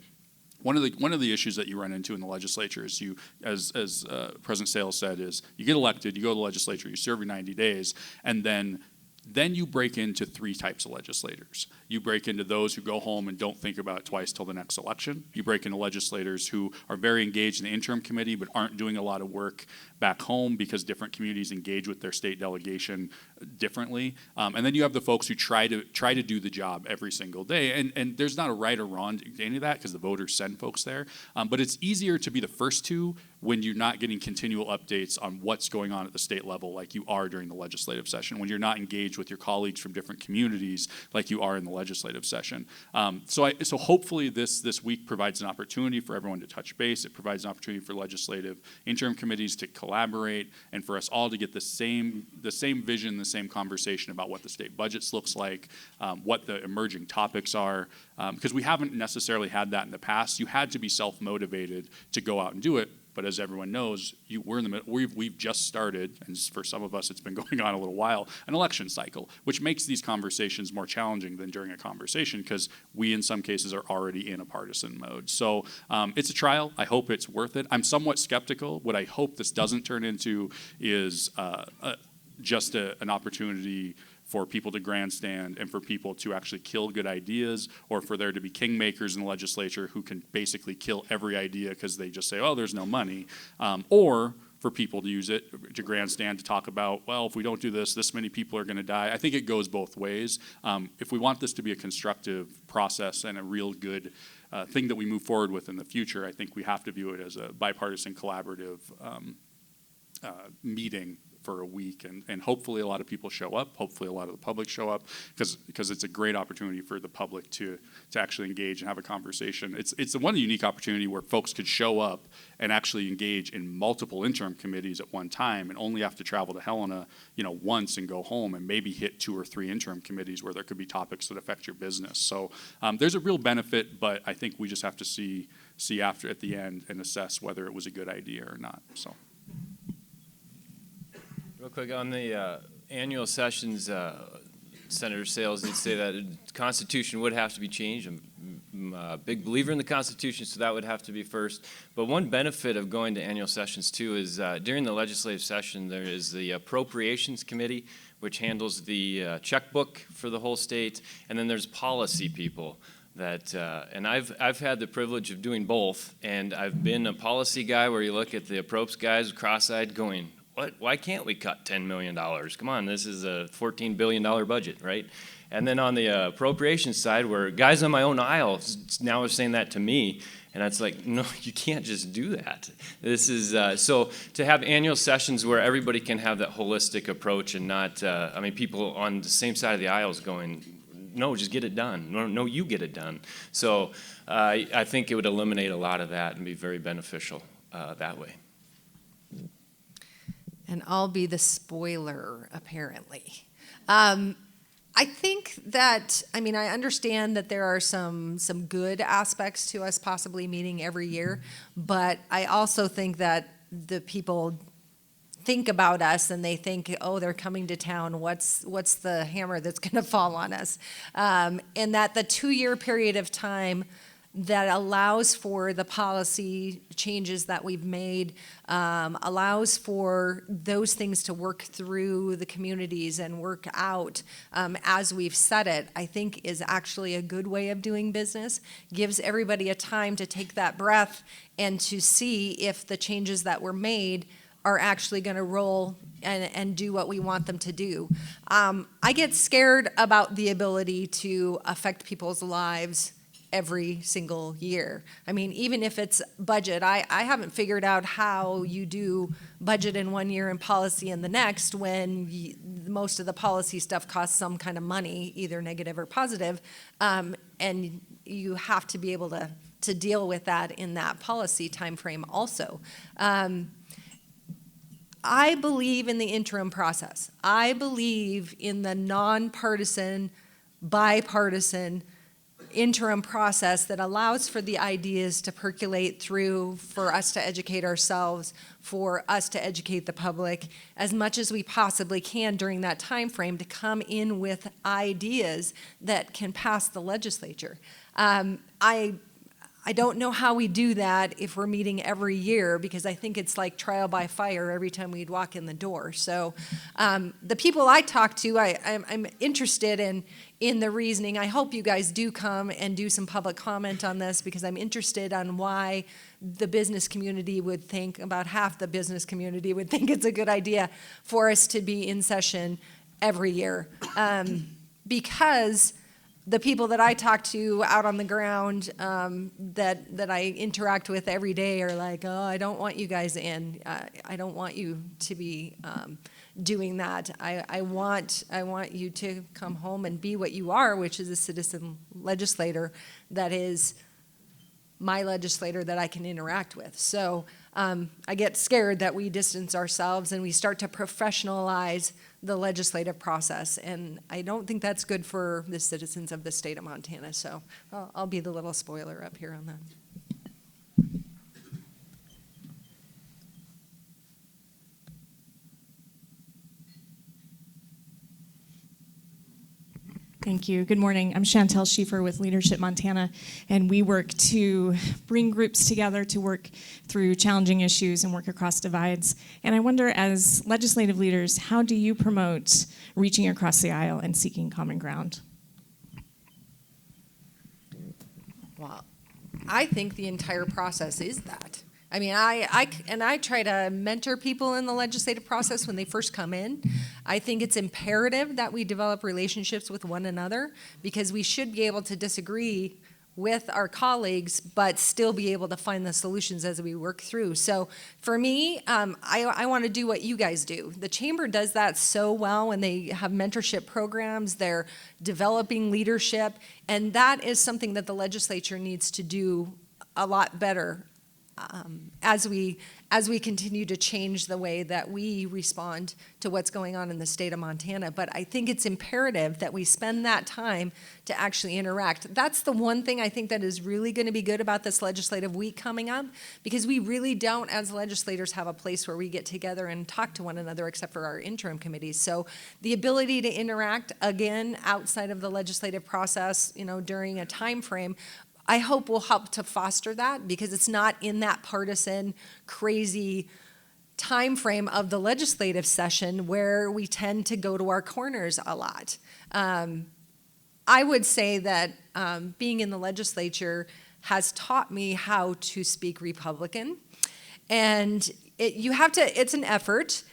one of the issues that you run into in the legislature is as President Sales said, is you get elected, you go to the legislature, you serve your 90 days, and then you break into three types of legislators. You break into those who go home and don't think about it twice till the next election. You break into legislators who are very engaged in the interim committee but aren't doing a lot of work back home because different communities engage with their state delegation differently. And then you have the folks who try to do the job every single day. And there's not a right or wrong to any of that because the voters send folks there. But it's easier to be the first two when you're not getting continual updates on what's going on at the state level like you are during the legislative session, when you're not engaged with your colleagues from different communities like you are in the legislative session. So hopefully this week provides an opportunity for everyone to touch base. It provides an opportunity for legislative interim committees to collaborate and for us all to get the same vision, the same conversation about what the state budgets looks like, what the emerging topics are, because we haven't necessarily had that in the past. You had to be self-motivated to go out and do it. But as everyone knows, we're in the middle. We've just started, and for some of us, it's been going on a little while, an election cycle, which makes these conversations more challenging than during a conversation because we, in some cases, are already in a partisan mode. So it's a trial. I hope it's worth it. I'm somewhat skeptical. What I hope this doesn't turn into is just an opportunity for people to grandstand and for people to actually kill good ideas, or for there to be kingmakers in the legislature who can basically kill every idea because they just say, oh, there's no money, or for people to use it to grandstand to talk about, well, if we don't do this, this many people are going to die. I think it goes both ways. If we want this to be a constructive process and a real good thing that we move forward with in the future, I think we have to view it as a bipartisan collaborative meeting for a week, and hopefully a lot of people show up, hopefully a lot of the public show up, because it's a great opportunity for the public to actually engage and have a conversation. It's one unique opportunity where folks could show up and actually engage in multiple interim committees at one time and only have to travel to Helena, once and go home, and maybe hit 2 or 3 interim committees where there could be topics that affect your business. So there's a real benefit, but I think we just have to see after at the end and assess whether it was a good idea or not. So. Real quick on the annual sessions, Senator Sales did say that the Constitution would have to be changed. I'm a big believer in the Constitution, so that would have to be first. But one benefit of going to annual sessions too is during the legislative session there is the Appropriations Committee, which handles the checkbook for the whole state, and then there's policy people. And I've had the privilege of doing both, and I've been a policy guy where you look at the approps guys cross-eyed going, why can't we cut $10 million? Come on, this is a $14 billion budget, right? And then on the appropriations side, where guys on my own aisle now are saying that to me, and it's like, no, you can't just do that. This is, so to have annual sessions where everybody can have that holistic approach and not, people on the same side of the aisles going, no, just get it done. No, you get it done. So I think it would eliminate a lot of that and be very beneficial that way. And I'll be the spoiler, apparently. I think that, I understand that there are some good aspects to us possibly meeting every year, but I also think that the people think about us and they think, oh, they're coming to town, what's the hammer that's going to fall on us? And that the 2-year period of time that allows for the policy changes that we've made, allows for those things to work through the communities and work out as we've said it, I think is actually a good way of doing business. Gives everybody a time to take that breath and to see if the changes that were made are actually going to roll and do what we want them to do. I get scared about the ability to affect people's lives every single year. Even if it's budget, I haven't figured out how you do budget in one year and policy in the next when most of the policy stuff costs some kind of money, either negative or positive, and you have to be able to deal with that in that policy timeframe also. I believe in the interim process. I believe in the nonpartisan, bipartisan interim process that allows for the ideas to percolate through, for us to educate ourselves, for us to educate the public as much as we possibly can during that time frame to come in with ideas that can pass the legislature. I don't know how we do that if we're meeting every year, because I think it's like trial by fire every time we'd walk in the door. So the people I talk to, I'm interested in the reasoning. I hope you guys do come and do some public comment on this, because I'm interested on why the business community would think, about half the business community would think it's a good idea for us to be in session every year. Because the people that I talk to out on the ground that I interact with every day are like, oh, I don't want you guys in. I don't want you to be doing that. I want you to come home and be what you are, which is a citizen legislator that is my legislator that I can interact with. So I get scared that we distance ourselves and we start to professionalize the legislative process, and I don't think that's good for the citizens of the state of Montana. So I'll be the little spoiler up here on that. Thank you. Good morning. I'm Chantel Schiefer with Leadership Montana, and we work to bring groups together to work through challenging issues and work across divides. And I wonder, as legislative leaders, how do you promote reaching across the aisle and seeking common ground? Well, I think the entire process is that. I mean, I try to mentor people in the legislative process when they first come in. I think it's imperative that we develop relationships with one another, because we should be able to disagree with our colleagues, but still be able to find the solutions as we work through. So for me, I want to do what you guys do. The Chamber does that so well when they have mentorship programs, they're developing leadership, and that is something that the legislature needs to do a lot better as we continue to change the way that we respond to what's going on in the state of Montana. But I think it's imperative that we spend that time to actually interact. That's the one thing I think that is really going to be good about this legislative week coming up, because we really don't, as legislators, have a place where we get together and talk to one another except for our interim committees. So the ability to interact, again, outside of the legislative process, during a time frame, I hope will help to foster that, because it's not in that partisan, crazy time frame of the legislative session where we tend to go to our corners a lot. I would say that being in the legislature has taught me how to speak Republican, and it's an effort,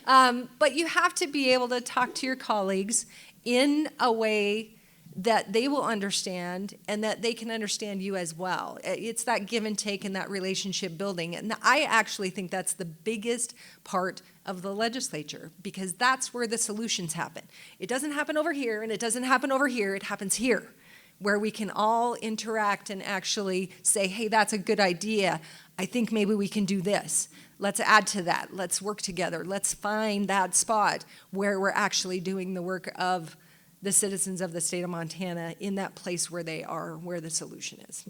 but you have to be able to talk to your colleagues in a way that they will understand and that they can understand you as well. It's that give and take and that relationship building. And I actually think that's the biggest part of the legislature, because that's where the solutions happen. It doesn't happen over here and it doesn't happen over here, it happens here, where we can all interact and actually say, hey, that's a good idea. I think maybe we can do this. Let's add to that. Let's work together. Let's find that spot where we're actually doing the work of the citizens of the state of Montana in that place where they are, where the solution is.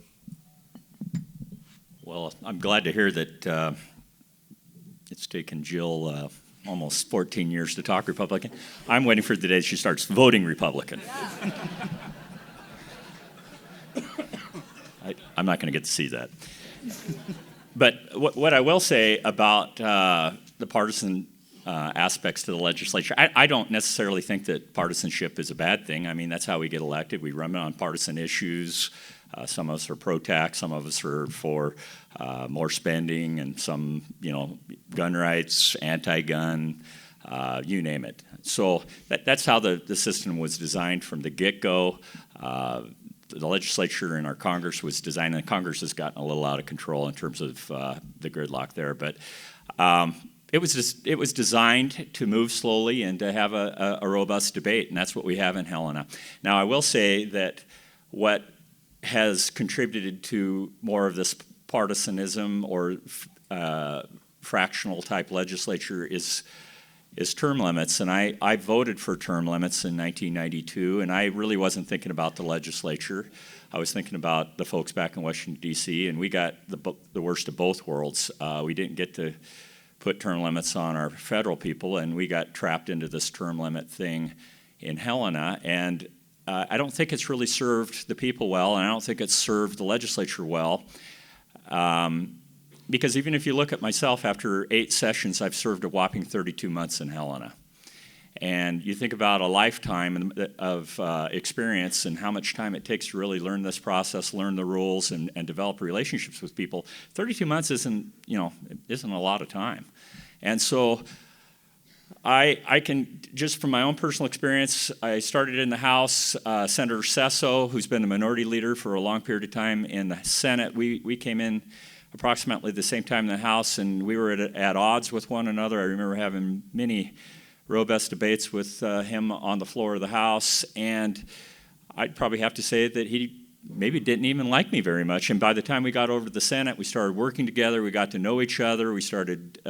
Well, I'm glad to hear that it's taken Jill almost 14 years to talk Republican. I'm waiting for the day she starts voting Republican. I'm not going to get to see that. But what I will say about the partisan aspects to the legislature, I don't necessarily think that partisanship is a bad thing. I mean, that's how we get elected. We run on partisan issues. Some of us are pro-tax, some of us are for more spending, and some, gun rights, anti-gun, you name it. So that's how the system was designed from the get-go. The legislature and our Congress was designed, and Congress has gotten a little out of control in terms of the gridlock there. But it was designed to move slowly and to have a robust debate, and that's what we have in Helena. Now, I will say that what has contributed to more of this partisanism or fractional type legislature is term limits, and I voted for term limits in 1992, and I really wasn't thinking about the legislature. I was thinking about the folks back in Washington, D.C., and we got the worst of both worlds. We didn't get to put term limits on our federal people, and we got trapped into this term limit thing in Helena, and I don't think it's really served the people well, and I don't think it's served the legislature well, because even if you look at myself, after 8 sessions, I've served a whopping 32 months in Helena. And you think about a lifetime of experience and how much time it takes to really learn this process, learn the rules, and develop relationships with people. 32 months isn't a lot of time. And so I can, just from my own personal experience, I started in the House. Senator Sesso, who's been the minority leader for a long period of time in the Senate, we came in approximately the same time in the House, and we were at odds with one another. I remember having many robust debates with him on the floor of the House, and I'd probably have to say that he maybe didn't even like me very much. And by the time we got over to the Senate, we started working together, we got to know each other, we started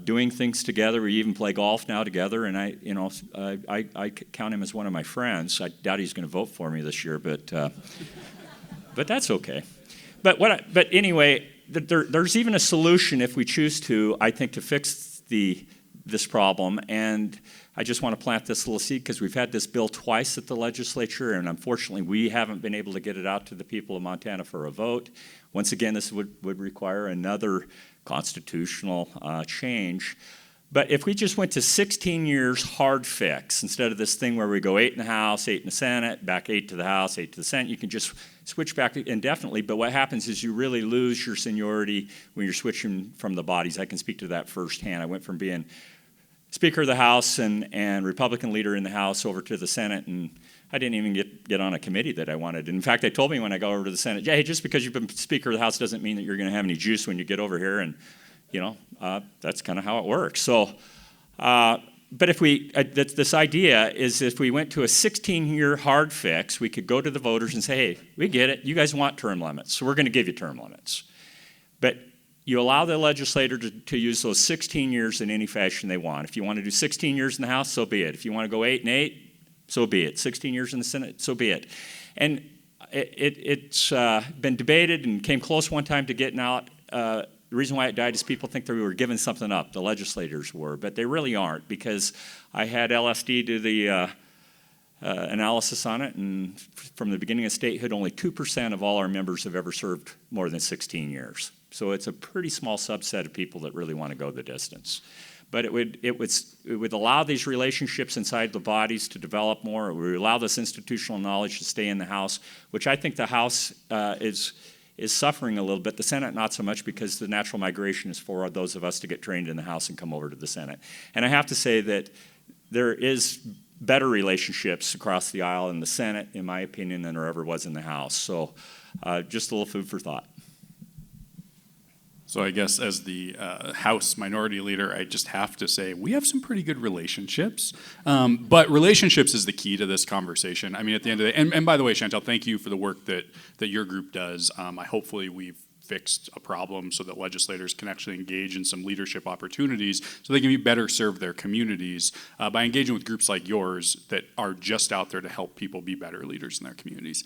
doing things together, we even play golf now together, and I count him as one of my friends. I doubt he's going to vote for me this year, but that's okay. But anyway, there's even a solution if we choose to, I think, to fix the this problem. And I just want to plant this little seed because we've had this bill twice at the legislature, and unfortunately we haven't been able to get it out to the people of Montana for a vote. Once again, this would require another constitutional change. But if we just went to 16 years hard fix, instead of this thing where we go 8 in the House, 8 in the Senate, back 8 to the House, 8 to the Senate, you can just switch back indefinitely. But what happens is you really lose your seniority when you're switching from the bodies. I can speak to that firsthand. I went from being Speaker of the House and Republican leader in the House over to the Senate, and I didn't even get on a committee that I wanted. In fact, they told me when I got over to the Senate, hey, just because you've been Speaker of the House doesn't mean that you're going to have any juice when you get over here, and that's kind of how it works. So, but if this idea is if we went to a 16-year hard fix, we could go to the voters and say, hey, we get it. You guys want term limits, so we're going to give you term limits. But you allow the legislator to use those 16 years in any fashion they want. If you want to do 16 years in the House, so be it. If you want to go 8 and 8, so be it. 16 years in the Senate, so be it. And it's been debated and came close one time to getting out. The reason why it died is people think that we were giving something up, the legislators were, but they really aren't, because I had LSD do the analysis on it, and from the beginning of statehood, only 2% of all our members have ever served more than 16 years. So it's a pretty small subset of people that really want to go the distance. But it would allow these relationships inside the bodies to develop more. It would allow this institutional knowledge to stay in the House, which I think the House is suffering a little bit. The Senate, not so much, because the natural migration is for those of us to get trained in the House and come over to the Senate. And I have to say that there is better relationships across the aisle in the Senate, in my opinion, than there ever was in the House. So just a little food for thought. So I guess as the House Minority Leader, I just have to say we have some pretty good relationships. But relationships is the key to this conversation. I mean, at the end of the day, and by the way, Chantel, thank you for the work that your group does. Hopefully we've fixed a problem so that legislators can actually engage in some leadership opportunities so they can better serve their communities by engaging with groups like yours that are just out there to help people be better leaders in their communities.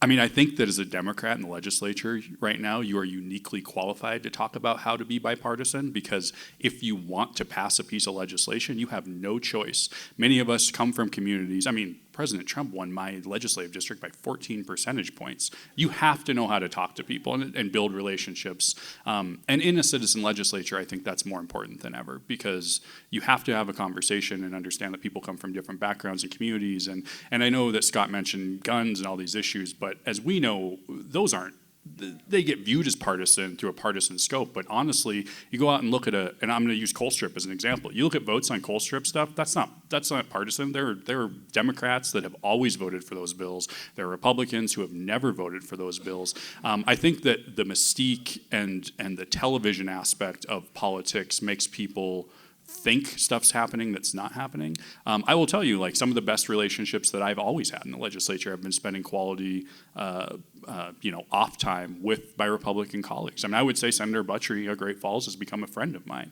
I mean, I think that as a Democrat in the legislature right now, you are uniquely qualified to talk about how to be bipartisan, because if you want to pass a piece of legislation, you have no choice. Many of us come from communities. I mean, President Trump won my legislative district by 14 percentage points. You have to know how to talk to people and build relationships. And in a citizen legislature, I think that's more important than ever, because you have to have a conversation and understand that people come from different backgrounds and communities. And I know that Scott mentioned guns and all these issues, but as we know, those aren't. They get viewed as partisan through a partisan scope, but honestly, you go out and look at and I'm going to use Colstrip as an example. You look at votes on Colstrip stuff, that's not partisan. There are Democrats that have always voted for those bills. There are Republicans who have never voted for those bills. I think that the mystique and the television aspect of politics makes people think stuff's happening that's not happening. I will tell you, like, some of the best relationships that I've always had in the legislature have been spending quality off time with my Republican colleagues. I mean, I would say Senator Buttrey of Great Falls has become a friend of mine.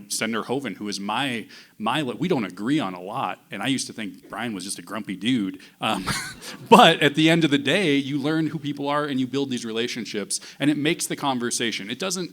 Senator Hoeven, who is my we don't agree on a lot, and I used to think Brian was just a grumpy dude. But at the end of the day, you learn who people are and you build these relationships, and it makes the conversation. It doesn't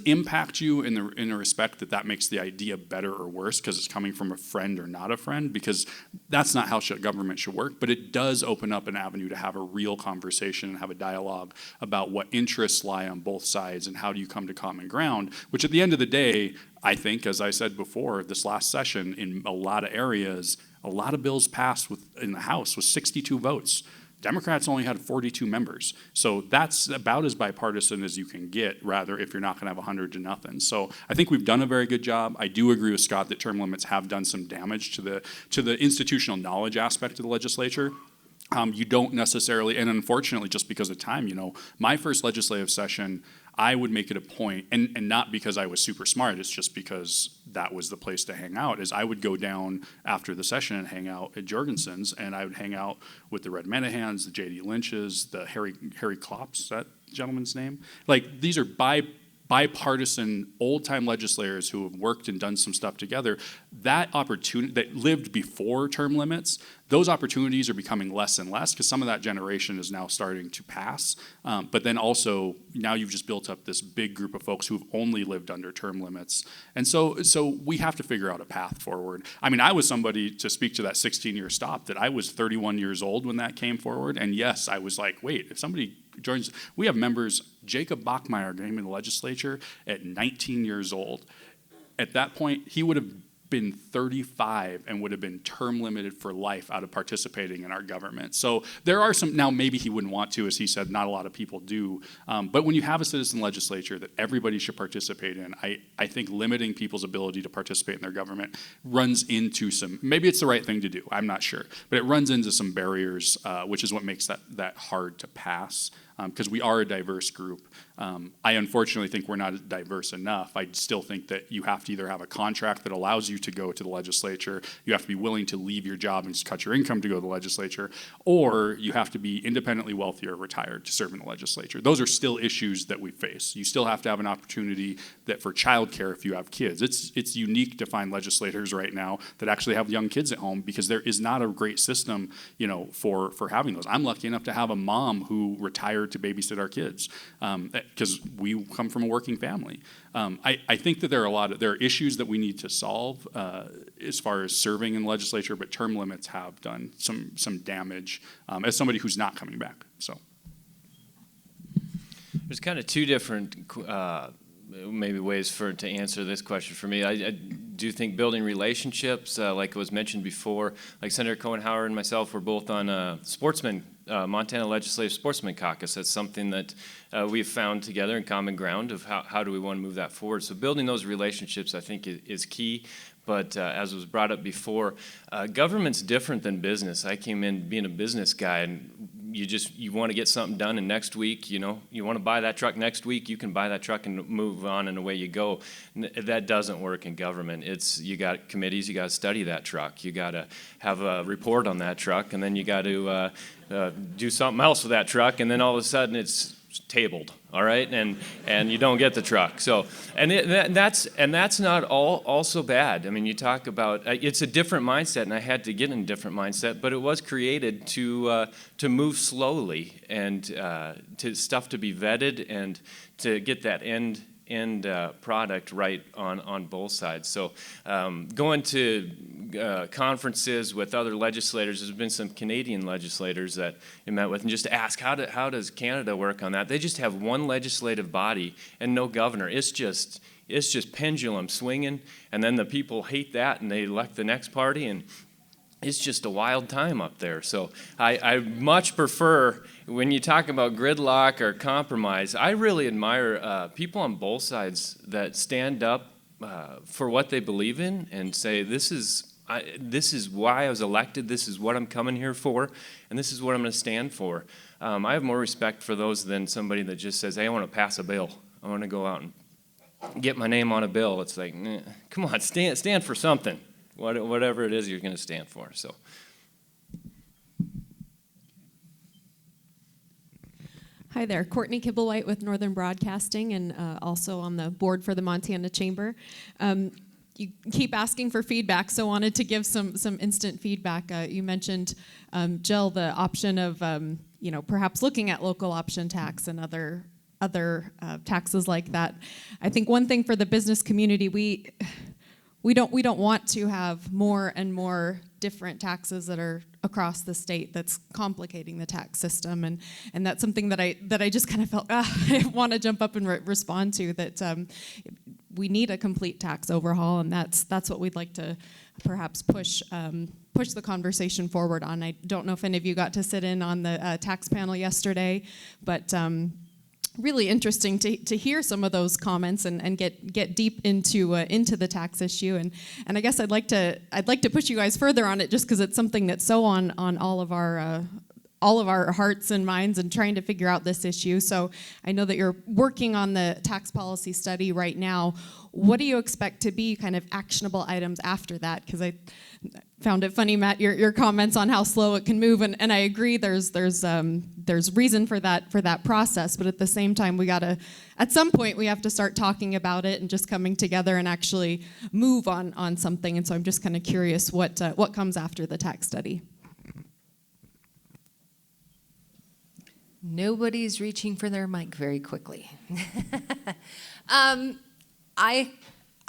impact you in the respect that makes the idea better or worse because it's coming from a friend or not a friend, because that's not how government should work. But it does open up an avenue to have a real conversation and have a dialogue about what interests lie on both sides and how do you come to common ground, which at the end of the day, I think, as I said before, this last session, in a lot of areas, a lot of bills passed in the House with 62 votes. Democrats only had 42 members. So that's about as bipartisan as you can get, rather, if you're not going to have 100 to nothing. So I think we've done a very good job. I do agree with Scott that term limits have done some damage to the institutional knowledge aspect of the legislature. You don't necessarily, and unfortunately, just because of time, my first legislative session, I would make it a point, and not because I was super smart, it's just because that was the place to hang out, is I would go down after the session and hang out at Jorgensen's, and I would hang out with the Red Menahans, the J.D. Lynches, the Harry Klops, that gentleman's name? Like, these are bipartisan, old-time legislators who have worked and done some stuff together. That opportunity that lived before term limits, those opportunities are becoming less and less because some of that generation is now starting to pass. But then also now you've just built up this big group of folks who've only lived under term limits. And so we have to figure out a path forward. I mean, I was somebody, to speak to that 16-year stop, that I was 31 years old when that came forward. And yes, I was like, wait, if somebody joins, we have members, Jacob Bachmeyer came in the legislature at 19 years old. At that point, he would have been 35 and would have been term limited for life out of participating in our government. So there are some, now maybe he wouldn't want to, as he said, not a lot of people do. But when you have a citizen legislature that everybody should participate in, I think limiting people's ability to participate in their government runs into some, maybe it's the right thing to do, I'm not sure. But it runs into some barriers, which is what makes that hard to pass. Because we are a diverse group. I unfortunately think we're not diverse enough. I still think that you have to either have a contract that allows you to go to the legislature, you have to be willing to leave your job and cut your income to go to the legislature, or you have to be independently wealthy or retired to serve in the legislature. Those are still issues that we face. You still have to have an opportunity that for childcare if you have kids. It's unique to find legislators right now that actually have young kids at home because there is not a great system, for having those. I'm lucky enough to have a mom who retired to babysit our kids because we come from a working family. I think that there are issues that we need to solve as far as serving in the legislature, but term limits have done some damage as somebody who's not coming back. So there's kind of two different maybe ways to answer this question for me. I do think building relationships, like was mentioned before, like Senator Cohen-Howard and myself were both on Montana Legislative Sportsman Caucus. That's something that we've found together in common ground of how do we want to move that forward. So building those relationships, I think, is key. But as was brought up before, government's different than business. I came in being a business guy, and you want to get something done, and next week, you want to buy that truck next week, you can buy that truck and move on, and away you go. That doesn't work in government. You got committees, you got to study that truck, you got to have a report on that truck, and then you got to do something else with that truck, and then all of a sudden it's tabled, all right, and you don't get the truck. So, that's not all so bad. I mean, you talk about it's a different mindset, and I had to get in a different mindset, but it was created to move slowly and to stuff to be vetted and to get that end product right on both sides. So going to conferences with other legislators, there's been some Canadian legislators that I met with, and just ask, how does Canada work on that? They just have one legislative body and no governor. It's just pendulum swinging, and then the people hate that and they elect the next party, and it's just a wild time up there. So I much prefer, when you talk about gridlock or compromise, I really admire people on both sides that stand up for what they believe in and say, this is why I was elected, this is what I'm coming here for, and this is what I'm going to stand for. I have more respect for those than somebody that just says, hey, I want to pass a bill. I want to go out and get my name on a bill. It's like, come on, stand for something. Whatever it is you're going to stand for. So, hi there, Courtney Kibblewhite with Northern Broadcasting, and also on the board for the Montana Chamber. You keep asking for feedback, so wanted to give some instant feedback. You mentioned, Jill, the option of perhaps looking at local option tax and other taxes like that. I think one thing for the business community, we don't want to have more and more different taxes that are across the state that's complicating the tax system, and that's something that I just kind of felt I want to jump up and respond to, that we need a complete tax overhaul, and that's what we'd like to perhaps push the conversation forward on. I don't know if any of you got to sit in on the tax panel yesterday, but really interesting to hear some of those comments and get deep into the tax issue, and I guess I'd like to push you guys further on it, just because it's something that's so on all of our hearts and minds, and trying to figure out this issue. So I know that you're working on the tax policy study right now. What do you expect to be kind of actionable items after that? Because I found it funny, Matt, your comments on how slow it can move, and I agree. There's reason for that process, but at the same time, at some point we have to start talking about it and just coming together and actually move on something. And so I'm just kind of curious what comes after the tax study. Nobody's reaching for their mic very quickly.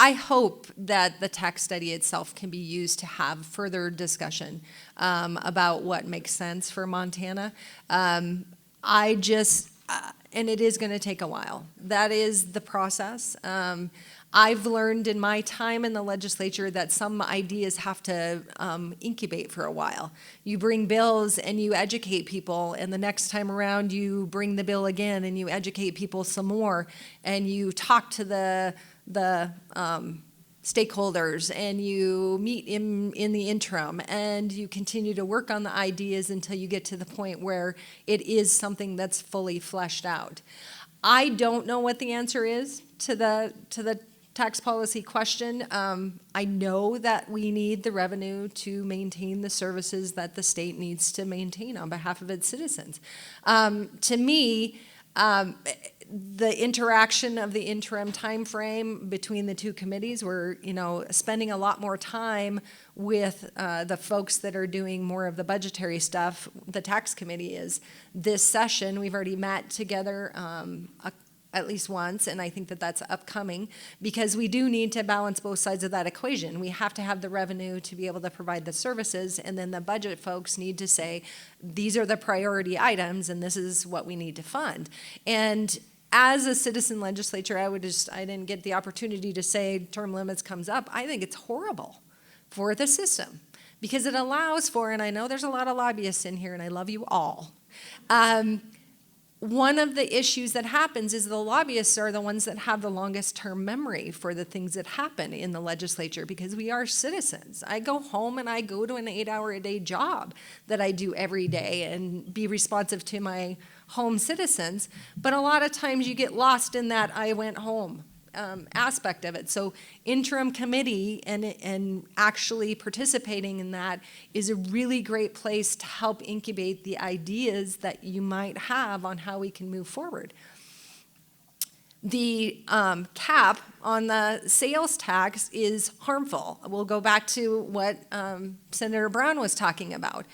I hope that the tax study itself can be used to have further discussion about what makes sense for Montana. And it is going to take a while. That is the process. I've learned in my time in the legislature that some ideas have to incubate for a while. You bring bills and you educate people, and the next time around you bring the bill again and you educate people some more, and you talk to the stakeholders, and you meet in the interim, and you continue to work on the ideas until you get to the point where it is something that's fully fleshed out. I don't know what the answer is to the tax policy question. I know that we need the revenue to maintain the services that the state needs to maintain on behalf of its citizens. To me, the interaction of the interim time frame between the two committees, we're spending a lot more time with the folks that are doing more of the budgetary stuff. The tax committee is. This session, we've already met together at least once, and I think that that's upcoming, because we do need to balance both sides of that equation. We have to have the revenue to be able to provide the services, and then the budget folks need to say, these are the priority items, and this is what we need to fund. And as a citizen legislature, I didn't get the opportunity to say term limits comes up. I think it's horrible for the system, because it allows for, and I know there's a lot of lobbyists in here, and I love you all, one of the issues that happens is the lobbyists are the ones that have the longest term memory for the things that happen in the legislature, because we are citizens. I go home and I go to an 8-hour-a-day job that I do every day and be responsive to my home citizens. But a lot of times you get lost in that I went home aspect of it. So interim committee and actually participating in that is a really great place to help incubate the ideas that you might have on how we can move forward. The cap on the sales tax is harmful. We'll go back to what Senator Brown was talking about.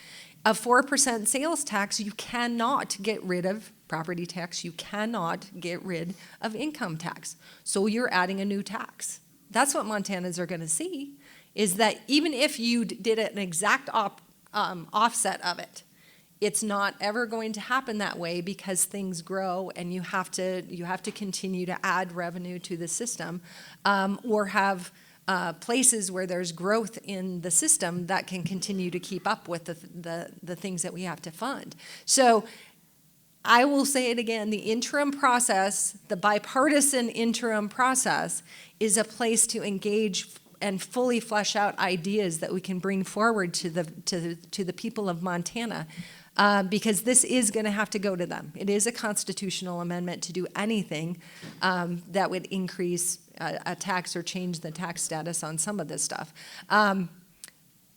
A 4% sales tax, you cannot get rid of property tax, you cannot get rid of income tax. So you're adding a new tax. That's what Montanans are going to see, is that even if you did an exact offset of it, it's not ever going to happen that way, because things grow and you have to continue to add revenue to the system, or have places where there's growth in the system that can continue to keep up with the things that we have to fund. So I will say it again, the interim process, the bipartisan interim process, is a place to engage and fully flesh out ideas that we can bring forward to the people of Montana, because this is going to have to go to them. It is a constitutional amendment to do anything that would increase a tax or change the tax status on some of this stuff.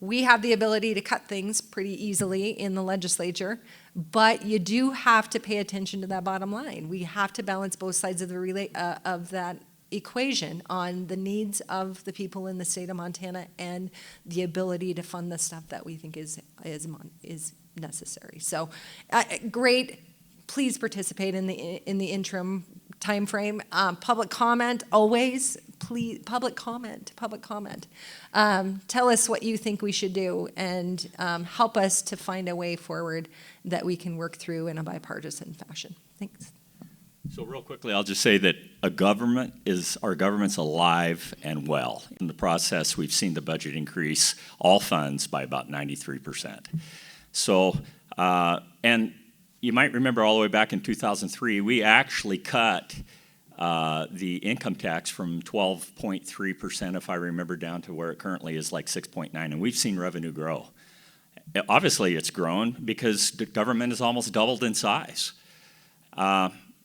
We have the ability to cut things pretty easily in the legislature, but you do have to pay attention to that bottom line. We have to balance both sides of that equation on the needs of the people in the state of Montana and the ability to fund the stuff that we think is necessary. So, great. Please participate in the interim time frame. Public comment always. Please, public comment. Tell us what you think we should do, and help us to find a way forward that we can work through in a bipartisan fashion. Thanks. So real quickly, I'll just say that our government's alive and well. In the process, we've seen the budget increase all funds by about 93%. So, and you might remember all the way back in 2003, we actually cut the income tax from 12.3%, if I remember, down to where it currently is like 6.9, and we've seen revenue grow. Obviously, it's grown because the government has almost doubled in size.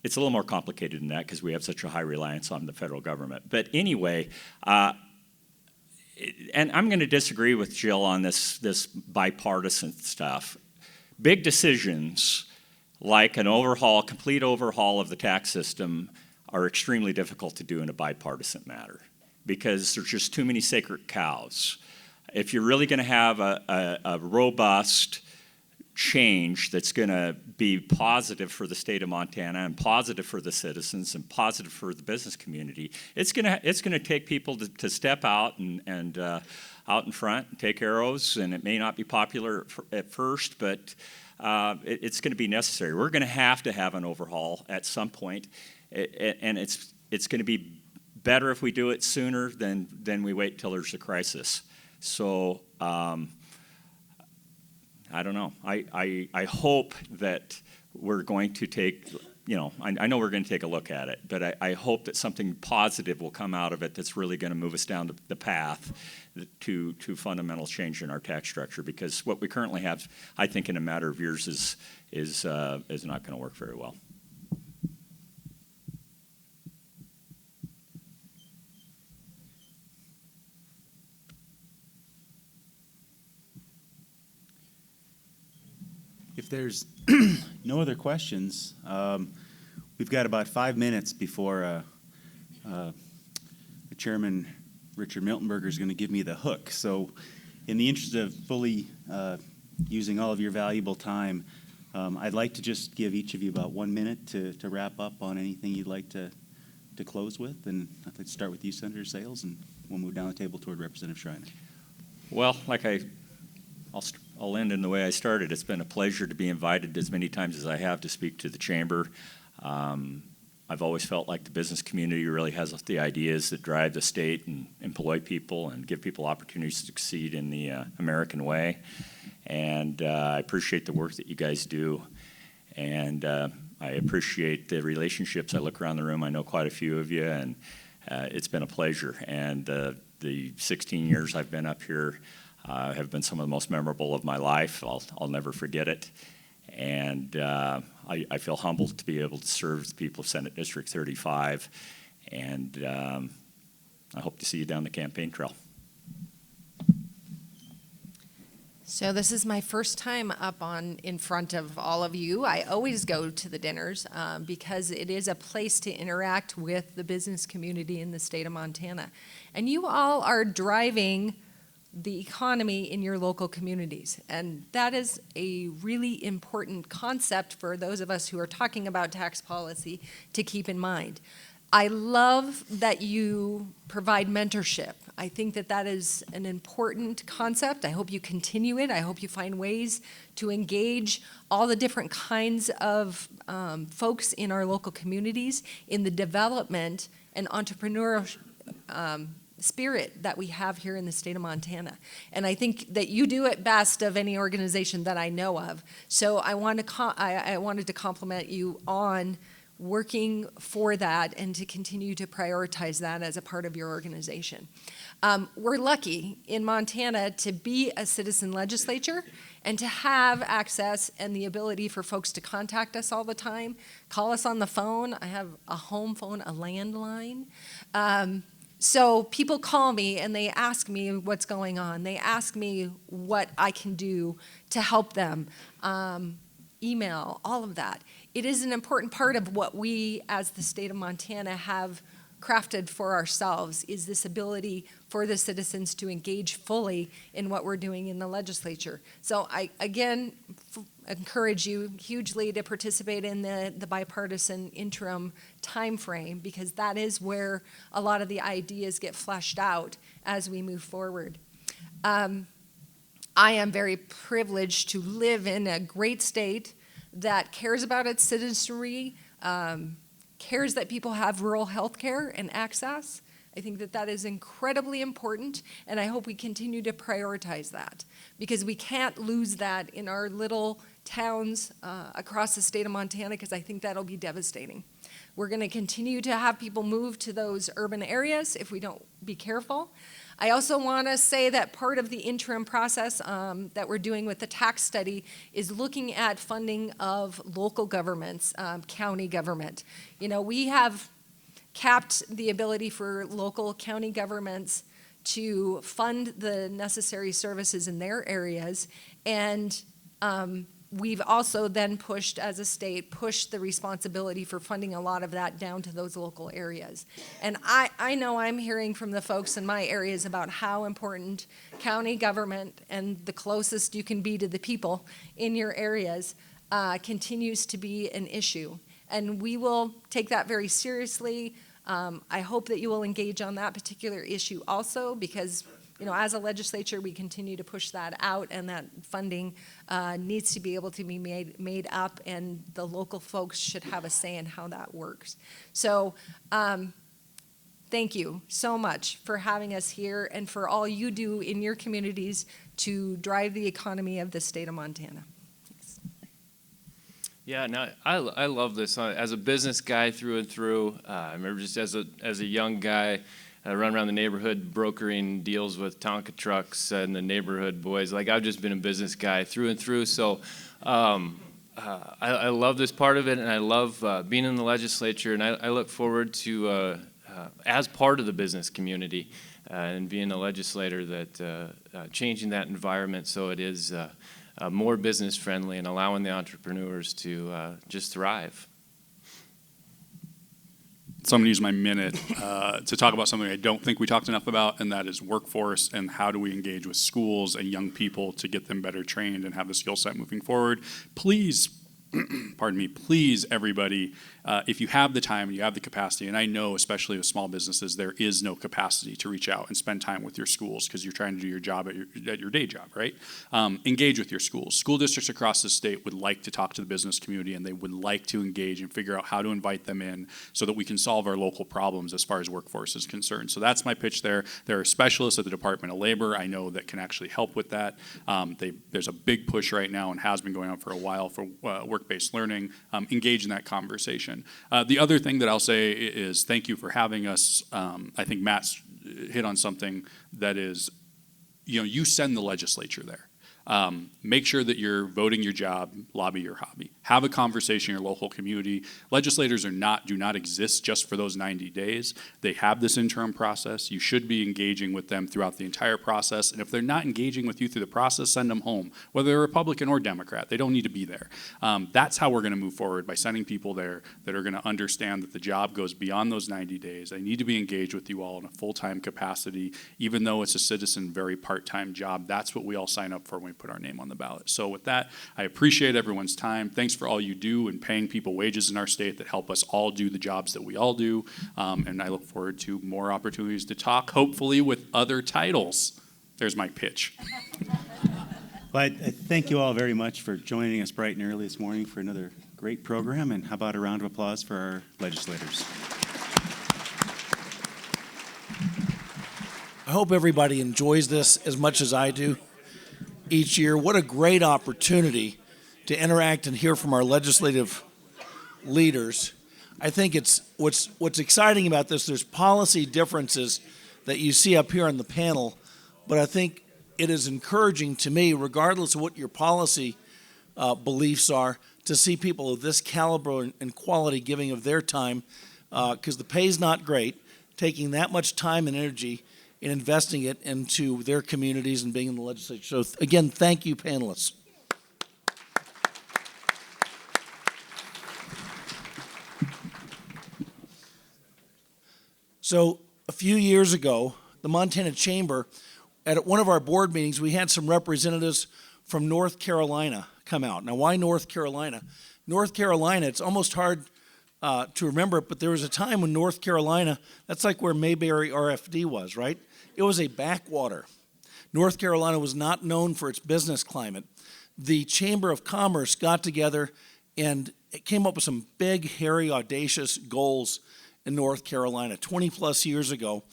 It's a little more complicated than that because we have such a high reliance on the federal government. But anyway, and I'm going to disagree with Jill on this bipartisan stuff. Big decisions like an overhaul, complete overhaul of the tax system, are extremely difficult to do in a bipartisan matter because there's just too many sacred cows. If you're really going to have a robust change that's going to be positive for the state of Montana and positive for the citizens and positive for the business community. It's going to take people to step out and out in front and take arrows, and it may not be popular at first, but it's going to be necessary. We're going to have an overhaul at some point, and it's going to be better if we do it sooner than we wait till there's a crisis. So I don't know. I hope that we're going to take, I know we're going to take a look at it, but I hope that something positive will come out of it that's really going to move us down the path to fundamental change in our tax structure, because what we currently have, I think, in a matter of years is not going to work very well. If there's no other questions, we've got about 5 minutes before the Chairman, Richard Miltenberger, is going to give me the hook. So in the interest of fully using all of your valuable time, I'd like to just give each of you about 1 minute to wrap up on anything you'd like to close with. And I'd like to start with you, Senator Sales, and we'll move down the table toward Representative Schreiner. Well, I'll end in the way I started. It's been a pleasure to be invited as many times as I have to speak to the Chamber. I've always felt like the business community really has the ideas that drive the state and employ people and give people opportunities to succeed in the American way. And I appreciate the work that you guys do. And I appreciate the relationships. I look around the room, I know quite a few of you, and it's been a pleasure. And the 16 years I've been up here have been some of the most memorable of my life. I'll never forget it. And I feel humbled to be able to serve the people of Senate District 35. And I hope to see you down the campaign trail. So this is my first time up in front of all of you. I always go to the dinners because it is a place to interact with the business community in the state of Montana. And you all are driving the economy in your local communities. And that is a really important concept for those of us who are talking about tax policy to keep in mind. I love that you provide mentorship. I think that is an important concept. I hope you continue it. I hope you find ways to engage all the different kinds of folks in our local communities in the development and entrepreneurial spirit that we have here in the state of Montana. And I think that you do it best of any organization that I know of. So I wanted to compliment you on working for that and to continue to prioritize that as a part of your organization. We're lucky in Montana to be a citizen legislature and to have access and the ability for folks to contact us all the time, call us on the phone. I have a home phone, a landline. So people call me and they ask me what's going on. They ask me what I can do to help them. Email, all of that. It is an important part of what we as the state of Montana have crafted for ourselves, is this ability for the citizens to engage fully in what we're doing in the legislature. So I, again, encourage you hugely to participate in the bipartisan interim time frame, because that is where a lot of the ideas get fleshed out as we move forward. I am very privileged to live in a great state that cares about its citizenry, cares that people have rural health care and access. I think that is incredibly important, and I hope we continue to prioritize that, because we can't lose that in our little towns across the state of Montana, because I think that'll be devastating. We're going to continue to have people move to those urban areas if we don't be careful. I also want to say that part of the interim process that we're doing with the tax study is looking at funding of local governments, county government. You know, we have capped the ability for local county governments to fund the necessary services in their areas, and we've also then pushed, as a state, pushed the responsibility for funding a lot of that down to those local areas. And I know I'm hearing from the folks in my areas about how important county government and the closest you can be to the people in your areas continues to be an issue. And we will take that very seriously. I hope that you will engage on that particular issue also, because as a legislature, we continue to push that out, and that funding needs to be able to be made up, and the local folks should have a say in how that works. So thank you so much for having us here and for all you do in your communities to drive the economy of the state of Montana. Thanks. Yeah, no, I love this. As a business guy through and through, I remember just as a young guy, I run around the neighborhood brokering deals with Tonka trucks and the neighborhood boys. Like, I've just been a business guy through and through. So I love this part of it, and I love being in the legislature, and I look forward to, as part of the business community, and being a legislator, that changing that environment so it is more business friendly and allowing the entrepreneurs to just thrive. So I'm going to use my minute to talk about something I don't think we talked enough about, and that is workforce and how do we engage with schools and young people to get them better trained and have the skill set moving forward. Please, pardon me, please, everybody, if you have the time and you have the capacity, and I know especially with small businesses, there is no capacity to reach out and spend time with your schools because you're trying to do your job at your day job, right? Engage with your schools. School districts across the state would like to talk to the business community, and they would like to engage and figure out how to invite them in so that we can solve our local problems as far as workforce is concerned. So that's my pitch there. There are specialists at the Department of Labor I know that can actually help with that. There's a big push right now and has been going on for a while for work-based learning. Engage in that conversation. The other thing that I'll say is thank you for having us. I think Matt's hit on something that is, you send the legislature there. Make sure that you're voting your job, lobby your hobby. Have a conversation in your local community. Legislators do not exist just for those 90 days. They have this interim process. You should be engaging with them throughout the entire process. And if they're not engaging with you through the process, send them home, whether they're Republican or Democrat. They don't need to be there. That's how we're going to move forward, by sending people there that are going to understand that the job goes beyond those 90 days. They need to be engaged with you all in a full-time capacity, even though it's a citizen, very part-time job. That's what we all sign up for when we put our name on the ballot. So with that, I appreciate everyone's time. Thanks for all you do in paying people wages in our state that help us all do the jobs that we all do. And I look forward to more opportunities to talk, hopefully with other titles. There's my pitch. Well, I thank you all very much for joining us bright and early this morning for another great program. And how about a round of applause for our legislators? I hope everybody enjoys this as much as I do each year. What a great opportunity to interact and hear from our legislative leaders. I think it's what's exciting about this, there's policy differences that you see up here on the panel, but I think it is encouraging to me, regardless of what your policy beliefs are, to see people of this caliber and quality giving of their time, because the pay's not great, taking that much time and energy and investing it into their communities and being in the legislature. So again, thank you, panelists. So a few years ago, the Montana Chamber, at one of our board meetings, we had some representatives from North Carolina come out. Now, why North Carolina? North Carolina, it's almost hard to remember it, but there was a time when North Carolina, that's like where Mayberry RFD was, right? It was a backwater. North Carolina was not known for its business climate. The Chamber of Commerce got together and it came up with some big, hairy, audacious goals in North Carolina 20 plus years ago,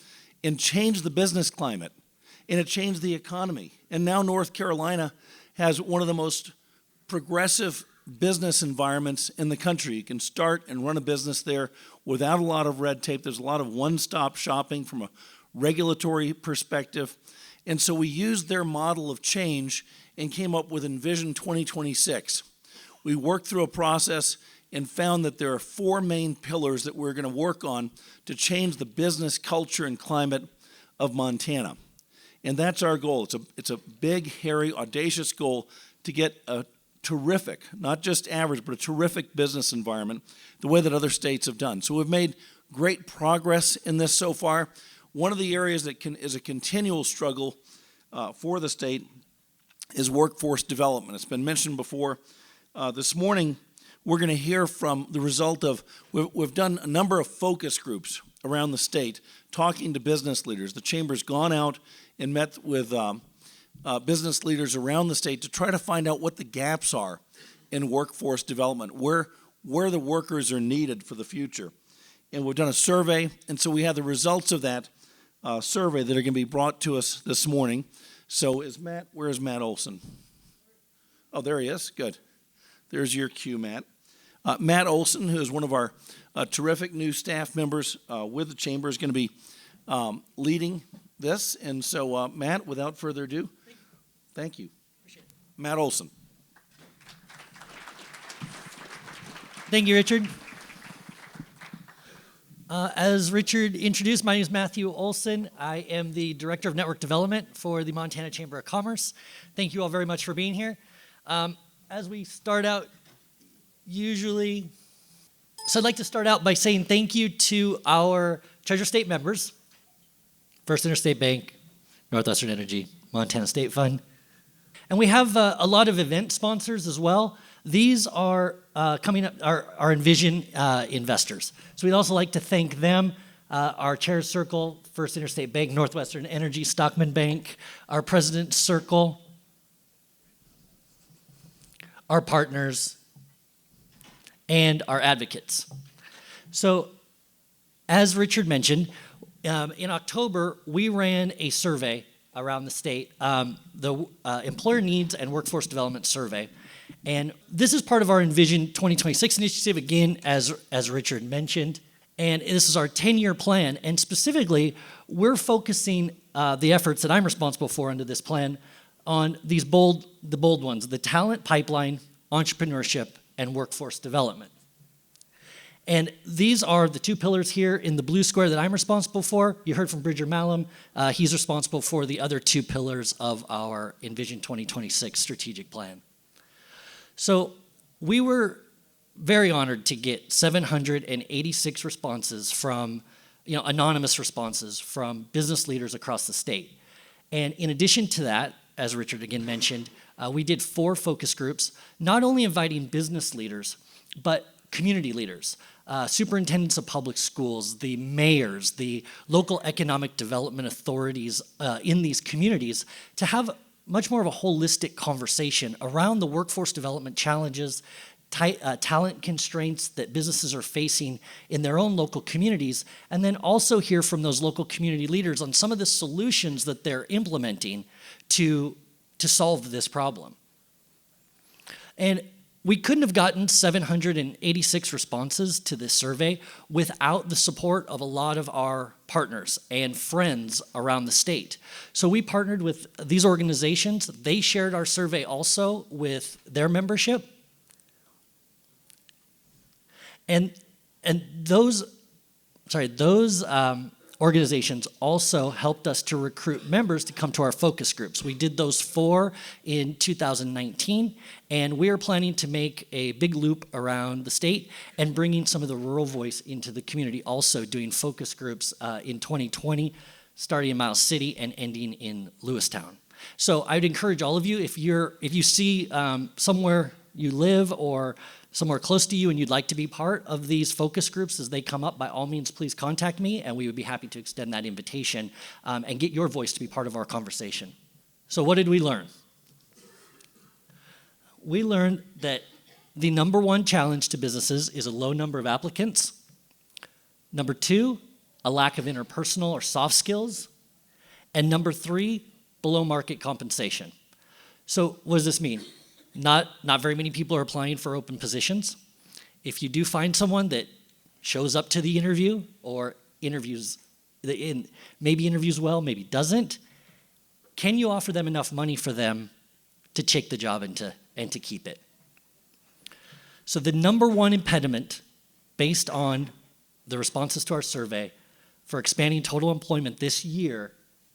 and changed the business climate, and it changed the economy. And now North Carolina has one of the most progressive business environments in the country. You can start and run a business there without a lot of red tape. There's a lot of one-stop shopping from a regulatory perspective. And so we used their model of change and came up with Envision 2026. We worked through a process and found that there are four main pillars that we're going to work on to change the business culture and climate of Montana. And that's our goal. It's a big, hairy, audacious goal to get a terrific, not just average, but a terrific business environment, the way that other states have done. So we've made great progress in this so far. One of the areas that is a continual struggle for the state is workforce development. It's been mentioned before. This morning, we're going to hear from the result of, we've done a number of focus groups around the state talking to business leaders. The Chamber's gone out and met with business leaders around the state to try to find out what the gaps are in workforce development, where the workers are needed for the future. And we've done a survey, and so we have the results of that survey that are going to be brought to us this morning. So where is Matt Olson? Oh, there he is. Good. There's your cue, Matt. Matt Olson, who is one of our terrific new staff members with the Chamber, is going to be leading this. And so, Matt, without further ado, thank you. Matt Olson. Thank you, Richard. As Richard introduced, my name is Matthew Olson. I am the Director of Network Development for the Montana Chamber of Commerce. Thank you all very much for being here. As we start out, so I'd like to start out by saying thank you to our Treasure State members, First Interstate Bank, Northwestern Energy, Montana State Fund. And we have a lot of event sponsors as well. These are coming up, our Envision investors. So we'd also like to thank them, our Chair's Circle, First Interstate Bank, Northwestern Energy, Stockman Bank, our President's Circle, our partners, and our advocates. So as Richard mentioned, in October, we ran a survey around the state, the Employer Needs and Workforce Development Survey. And this is part of our Envision 2026 initiative, again, as Richard mentioned. And this is our 10-year plan. And specifically, we're focusing the efforts that I'm responsible for under this plan on the bold ones, the talent pipeline, entrepreneurship, and workforce development. And these are the two pillars here in the blue square that I'm responsible for. You heard from Bridger Malum. He's responsible for the other two pillars of our Envision 2026 strategic plan. So we were very honored to get 786 responses from, anonymous responses from business leaders across the state. And in addition to that, as Richard again mentioned, we did 4 focus groups, not only inviting business leaders, but community leaders, superintendents of public schools, the mayors, the local economic development authorities in these communities to have much more of a holistic conversation around the workforce development challenges, talent constraints that businesses are facing in their own local communities, and then also hear from those local community leaders on some of the solutions that they're implementing to solve this problem. And we couldn't have gotten 786 responses to this survey without the support of a lot of our partners and friends around the state. So we partnered with these organizations. They shared our survey also with their membership. And those organizations also helped us to recruit members to come to our focus groups. We did those 4 in 2019, and we are planning to make a big loop around the state and bringing some of the rural voice into the community, also doing focus groups in 2020, starting in Miles City and ending in Lewistown. So I'd encourage all of you, if you see somewhere you live or somewhere close to you and you'd like to be part of these focus groups as they come up, by all means, please contact me, and we would be happy to extend that invitation and get your voice to be part of our conversation. So what did we learn? We learned that the number 1 challenge to businesses is a low number of applicants. Number 2, a lack of interpersonal or soft skills. And number 3, below market compensation. So what does this mean? Not very many people are applying for open positions. If you do find someone that shows up to the interview or maybe interviews well, maybe doesn't, can you offer them enough money for them to take the job and to keep it? So the number 1 impediment, based on the responses to our survey, for expanding total employment this year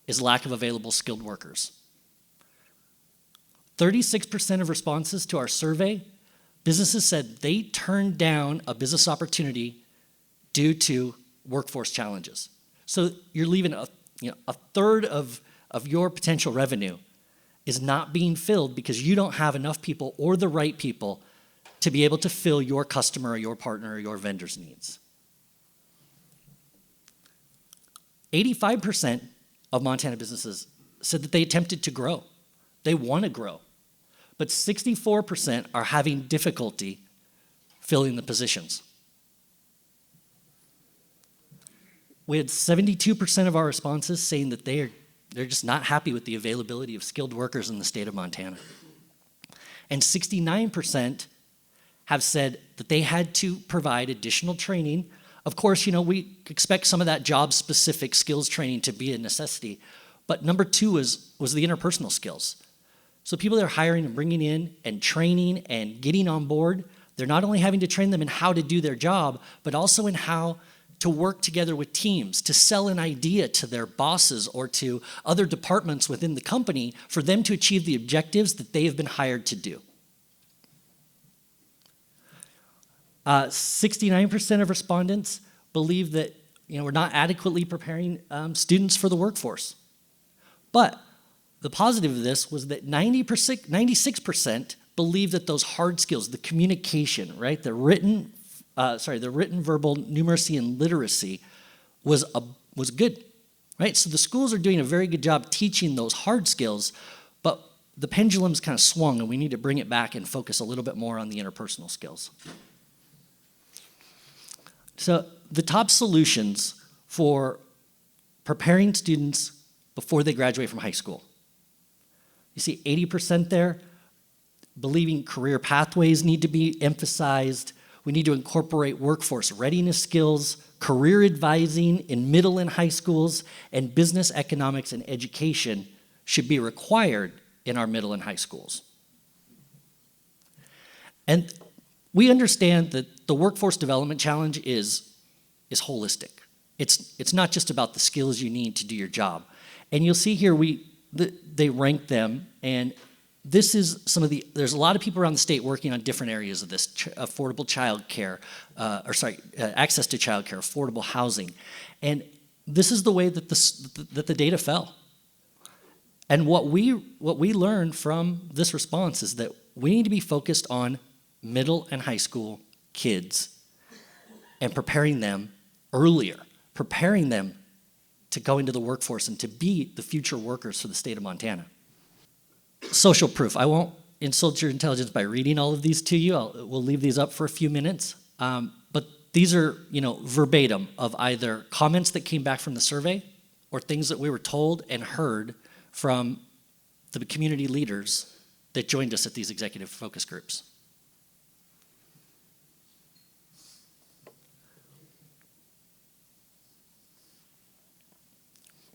is lack of available skilled workers. 36% of responses to our survey, businesses said they turned down a business opportunity due to workforce challenges. So you're leaving a third of your potential revenue is not being filled because you don't have enough people or the right people to be able to fill your customer or your partner or your vendor's needs. 85% of Montana businesses said that they attempted to grow. They want to grow. But 64% are having difficulty filling the positions. We had 72% of our responses saying that they're just not happy with the availability of skilled workers in the state of Montana. And 69% have said that they had to provide additional training. Of course, we expect some of that job-specific skills training to be a necessity, but number two was the interpersonal skills. So people that are hiring and bringing in and training and getting on board, they're not only having to train them in how to do their job, but also in how to work together with teams, to sell an idea to their bosses or to other departments within the company for them to achieve the objectives that they have been hired to do. 69% of respondents believe that we're not adequately preparing students for the workforce. But the positive of this was that 96% believe that those hard skills, the communication, right, the written, verbal numeracy and literacy was good, right? So the schools are doing a very good job teaching those hard skills, but the pendulum's kind of swung and we need to bring it back and focus a little bit more on the interpersonal skills. So the top solutions for preparing students before they graduate from high school. You see 80% there, believing career pathways need to be emphasized. We need to incorporate workforce readiness skills, career advising in middle and high schools, and business economics and education should be required in our middle and high schools. And we understand that the workforce development challenge is holistic. It's not just about the skills you need to do your job. And you'll see here they rank them, and this is there's a lot of people around the state working on different areas of this, affordable child care, access to child care, affordable housing. And this is the way that the data fell. And what we learned from this response is that we need to be focused on middle and high school kids and preparing them earlier, preparing them to go into the workforce and to be the future workers for the state of Montana. Social proof. I won't insult your intelligence by reading all of these to you. We'll leave these up for a few minutes. But these are, verbatim of either comments that came back from the survey or things that we were told and heard from the community leaders that joined us at these executive focus groups.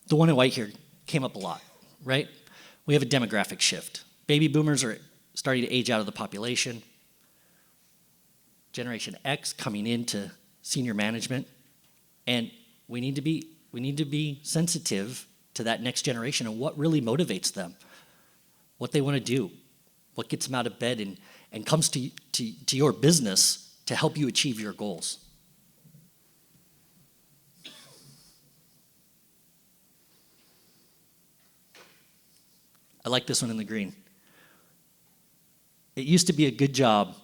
The one in white here came up a lot, right? We have a demographic shift. Baby boomers are starting to age out of the population. Generation X coming into senior management. And we need to be sensitive to that next generation and what really motivates them, what they want to do, what gets them out of bed and comes to your business to help you achieve your goals. I like this one in the green. It used to be a good job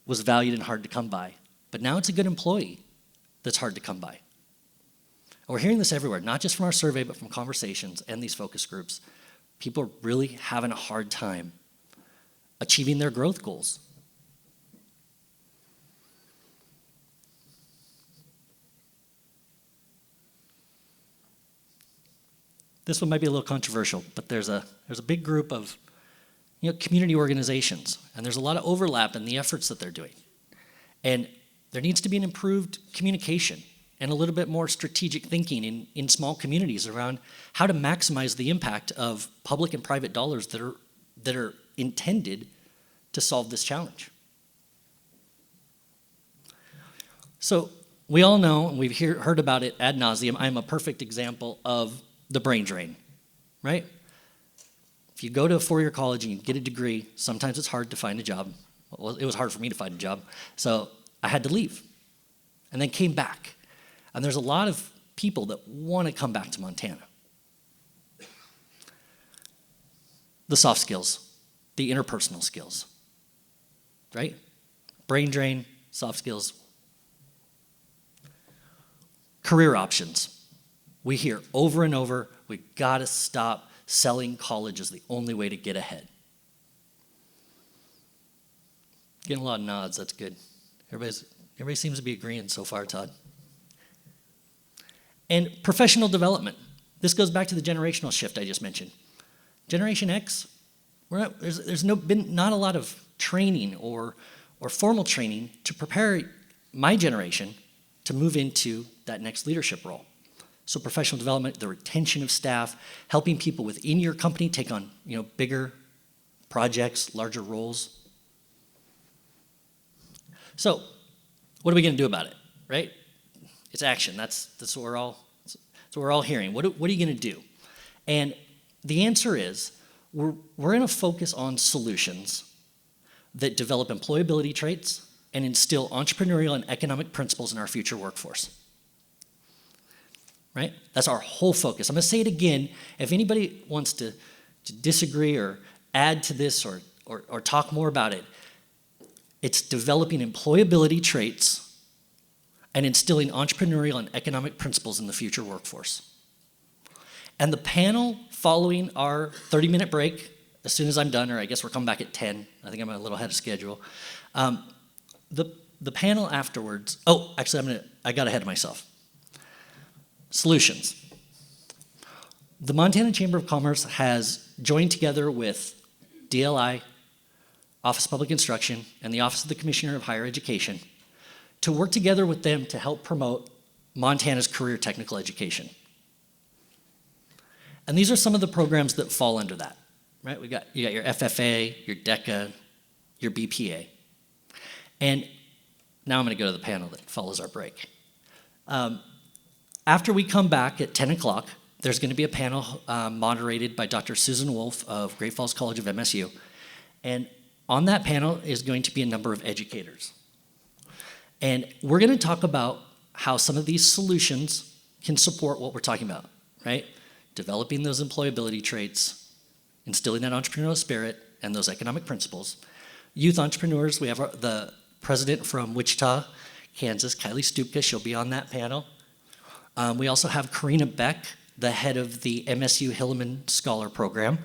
was valued and hard to come by, but now it's a good employee that's hard to come by. And we're hearing this everywhere, not just from our survey, but from conversations and these focus groups. People are really having a hard time achieving their growth goals. This one might be a little controversial, but there's a big group of community organizations, and there's a lot of overlap in the efforts that they're doing. And there needs to be an improved communication and a little bit more strategic thinking in small communities around how to maximize the impact of public and private dollars that are intended to solve this challenge. So we all know, and we've heard about it ad nauseum, I'm a perfect example of the brain drain, right? If you go to a four-year college and you get a degree, sometimes it's hard to find a job. Well, it was hard for me to find a job, so I had to leave and then came back. And there's a lot of people that want to come back to Montana. The soft skills, the interpersonal skills, right? Brain drain, soft skills. Career options. We hear over and over, we gotta stop selling college as the only way to get ahead. Getting a lot of nods, that's good. Everybody seems to be agreeing so far, Todd. And professional development. This goes back to the generational shift I just mentioned. Generation X, there's been not a lot of training or formal training to prepare my generation to move into that next leadership role. So professional development, the retention of staff, helping people within your company take on bigger projects, larger roles. So what are we going to do about it, right? It's action. That's what we're all hearing. What are you going to do? And the answer is we're going to focus on solutions that develop employability traits and instill entrepreneurial and economic principles in our future workforce. Right? That's our whole focus. I'm going to say it again. If anybody wants to disagree or add to this or talk more about it, it's developing employability traits and instilling entrepreneurial and economic principles in the future workforce. And the panel following our 30-minute break, as soon as I'm done, or I guess we're coming back at 10. I think I'm a little ahead of schedule. The panel afterwards, actually I got ahead of myself. Solutions. The Montana Chamber of Commerce has joined together with DLI, Office of Public Instruction, and the Office of the Commissioner of Higher Education to work together with them to help promote Montana's career technical education. And these are some of the programs that fall under that, right? You got your FFA, your DECA, your BPA. And now I'm going to go to the panel that follows our break. After we come back at 10 o'clock, there's going to be a panel moderated by Dr. Susan Wolf of Great Falls College of MSU. And on that panel is going to be a number of educators. And we're going to talk about how some of these solutions can support what we're talking about, right? Developing those employability traits, instilling that entrepreneurial spirit, and those economic principles. Youth entrepreneurs, we have the president from Wichita, Kansas, Kylie Stupka. She'll be on that panel. We also have Karina Beck, the head of the MSU Hilleman Scholar Program.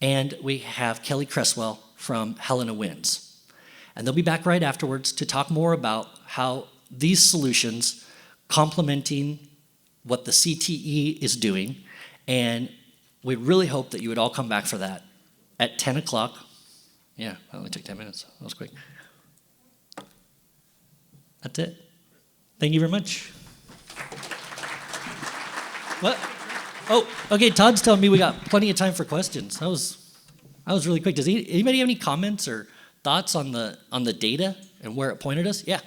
And we have Kelly Cresswell from Helena Winds. And they'll be back right afterwards to talk more about how these solutions complementing what the CTE is doing. And we really hope that you would all come back for that at 10 o'clock. Yeah, that only took 10 minutes. That was quick. That's it. Thank you very much. What? Oh, okay, Todd's telling me we got plenty of time for questions. That was really quick. Does anybody have any comments or thoughts on the data and where it pointed us? Yeah.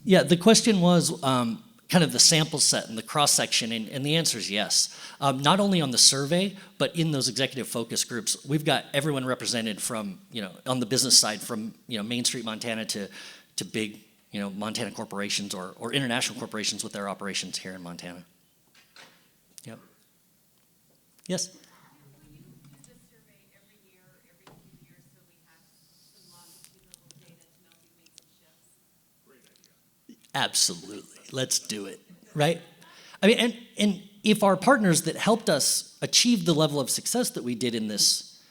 Yeah, the question was kind of the sample set and the cross-section, and the answer is yes. Not only on the survey, but in those executive focus groups, we've got everyone represented from, on the business side, from, Main Street, Montana to big, Montana corporations or international corporations with their operations here in Montana. Yep. Yes? Absolutely. Let's do it, right? I mean, and if our partners that helped us achieve the level of success that we did in this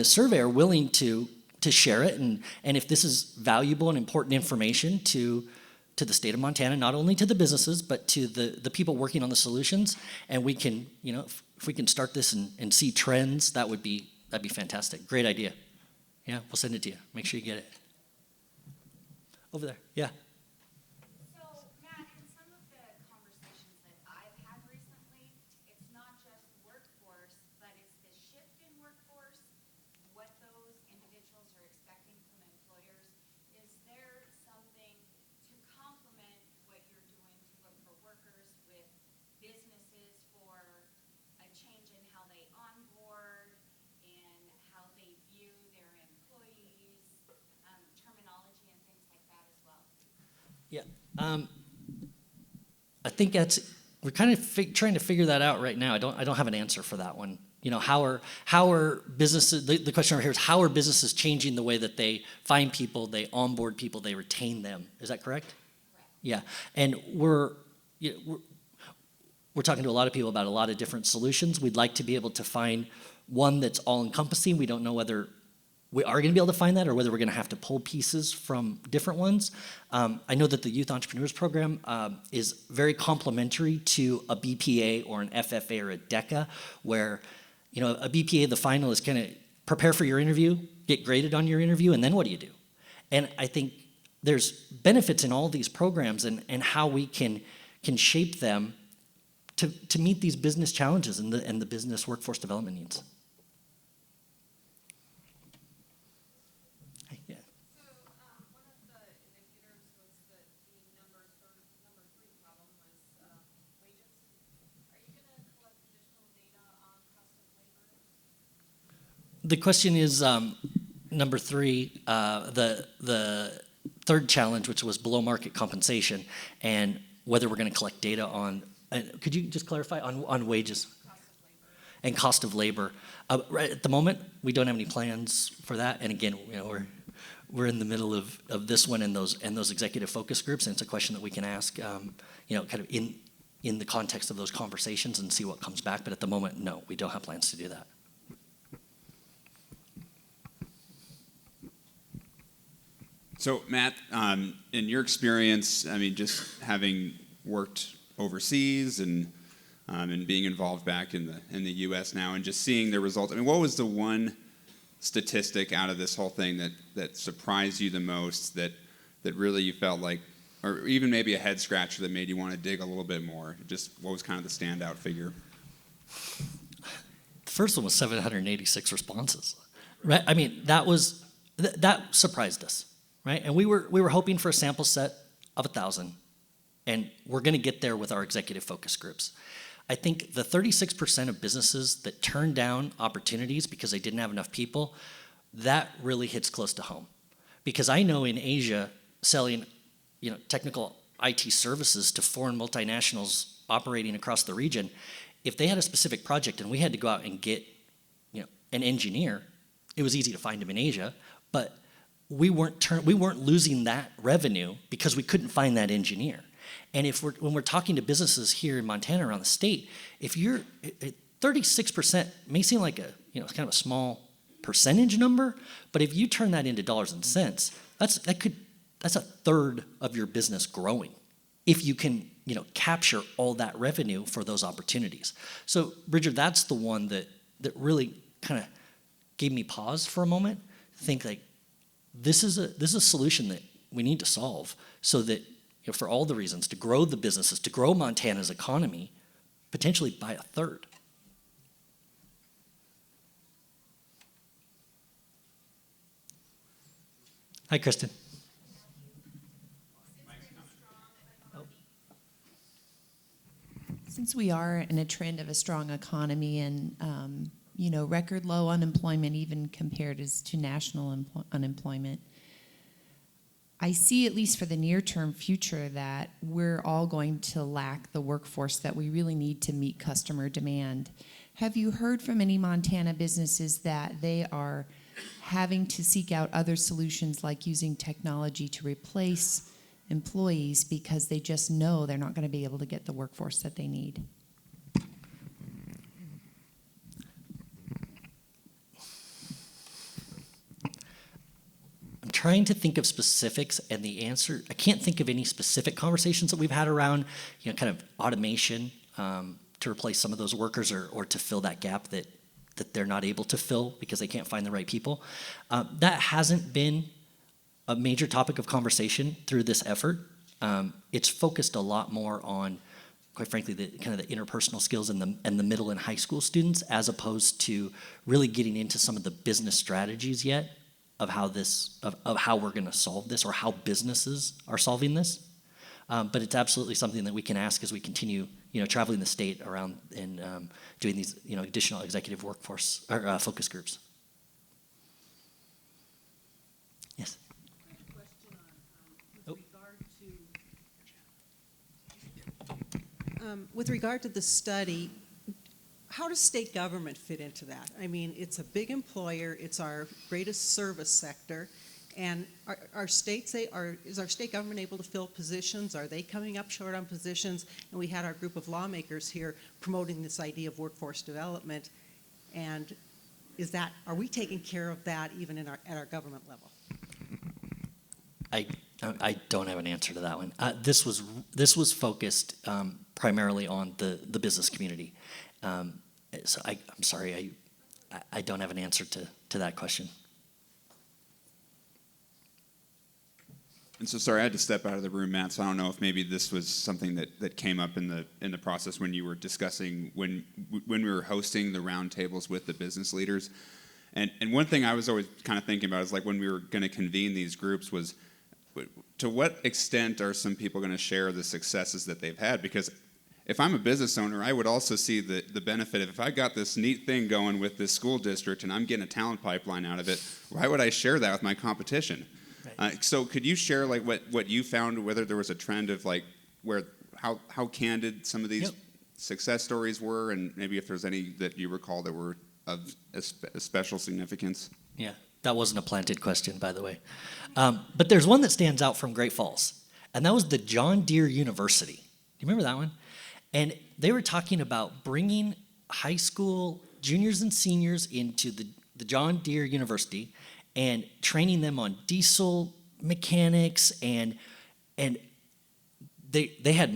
survey are willing to share it, and if this is valuable and important information to the state of Montana, not only to the businesses, but to the people working on the solutions, and we can, if we can start this and see trends, that'd be fantastic. Great idea. Yeah, we'll send it to you. Make sure you get it. over there. Yeah. So, Matt, in some of the conversations that I've had recently, it's not just workforce, but it's the shift in workforce, what those individuals are expecting from employers. Is there something to complement what you're doing to look for workers with businesses for a change in how they onboard and how they view their employees, terminology and things like that as well? Yeah. I think we're kind of trying to figure that out right now. I don't have an answer for that one. You know, how are businesses, the question over here is how are businesses changing the way that they find people, they onboard people, they retain them. Is that correct? Correct. Yeah. And we're talking to a lot of people about a lot of different solutions. We'd like to be able to find one that's all-encompassing. We don't know whether we are going to be able to find that or whether we're going to have to pull pieces from different ones. I know that the Youth Entrepreneurs Program is very complementary to a BPA or an FFA or a DECA, where, you know, a BPA, the final is kind of prepare for your interview, get graded on your interview, and then what do you do? And I think there's benefits in all these programs and how we can shape them to meet these business challenges and the business workforce development needs. Yeah. So one of the indicators was that the number three problem was wages. Are you going to collect additional data on cost of labor? The question is number three, the third challenge, which was below market compensation, and whether we're going to collect data on. Could you just clarify on wages? And cost of labor. Right at the moment, we don't have any plans for that. And again, you know, we're in the middle of this one and those executive focus groups, and it's a question that we can ask, you know, kind of in the context of those conversations and see what comes back. But at the moment, no, we don't have plans to do that. So, Matt, in your experience, I mean, just having worked overseas and being involved back in the U.S. now, and just seeing the results. I mean, what was the one statistic out of this whole thing that surprised you the most? That really you felt like, or even maybe a head scratcher that made you want to dig a little bit more? Just what was kind of the standout figure? The first one was 786 responses. Right? I mean, that surprised us. Right? And we were hoping for a sample set of 1,000. And we're going to get there with our executive focus groups. I think the 36% of businesses that turn down opportunities because they didn't have enough people, that really hits close to home. Because I know in Asia, selling, you know, technical IT services to foreign multinationals operating across the region, if they had a specific project and we had to go out and get, you know, an engineer, it was easy to find him in Asia, but we weren't losing that revenue because we couldn't find that engineer. And when we're talking to businesses here in Montana around the state, if you're 36% may seem like kind of a small percentage number, but if you turn that into dollars and cents, that's a third of your business growing if you can, you know, capture all that revenue for those opportunities. So, Bridger, that's the one that really kind of gave me pause for a moment. Think like this is a solution that we need to solve so that, you know, for all the reasons, to grow the businesses, to grow Montana's economy, potentially by a third. Hi, Kristen. Since we are in a trend of a strong economy and you know, record low unemployment even compared to national unemployment, I see, at least for the near-term future, that we're all going to lack the workforce that we really need to meet customer demand. Have you heard from any Montana businesses that they are having to seek out other solutions like using technology to replace employees because they just know they're not going to be able to get the workforce that they need? I'm trying to think of specifics, and the answer, I can't think of any specific conversations that we've had around, you know, kind of automation to replace some of those workers or to fill that gap that they're not able to fill because they can't find the right people. That hasn't been a major topic of conversation through this effort. It's focused a lot more on, quite frankly, the kind of the interpersonal skills in the middle and high school students, as opposed to really getting into some of the business strategies yet of how we're going to solve this, or how businesses are solving this. But it's absolutely something that we can ask as we continue, traveling the state around and doing these, additional executive workforce or focus groups. Yes. With regard to the study, how does state government fit into that? I mean, it's a big employer, it's our greatest service sector, and is our state government able to fill positions? Are they coming up short on positions? And we had our group of lawmakers here promoting this idea of workforce development, and are we taking care of that even at our government level? I don't have an answer to that one. This was focused primarily on the business community. So I'm sorry, I don't have an answer to that question. And so, sorry, I had to step out of the room, Matt. So I don't know if maybe this was something that came up in the process when you were discussing when we were hosting the roundtables with the business leaders. And one thing I was always kind of thinking about is, like, when we were going to convene these groups, was to what extent are some people going to share the successes that they've had? Because if I'm a business owner, I would also see the benefit of, if I got this neat thing going with this school district and I'm getting a talent pipeline out of it, why would I share that with my competition? Right. So could you share, like, what you found, whether there was a trend of, like, how candid some of these success stories were, and maybe if there's any that you recall that were of a special significance? Yeah, that wasn't a planted question, by the way. But there's one that stands out from Great Falls, and that was the John Deere University. Do you remember that one? And they were talking about bringing high school juniors and seniors into the John Deere University and training them on diesel mechanics, and they had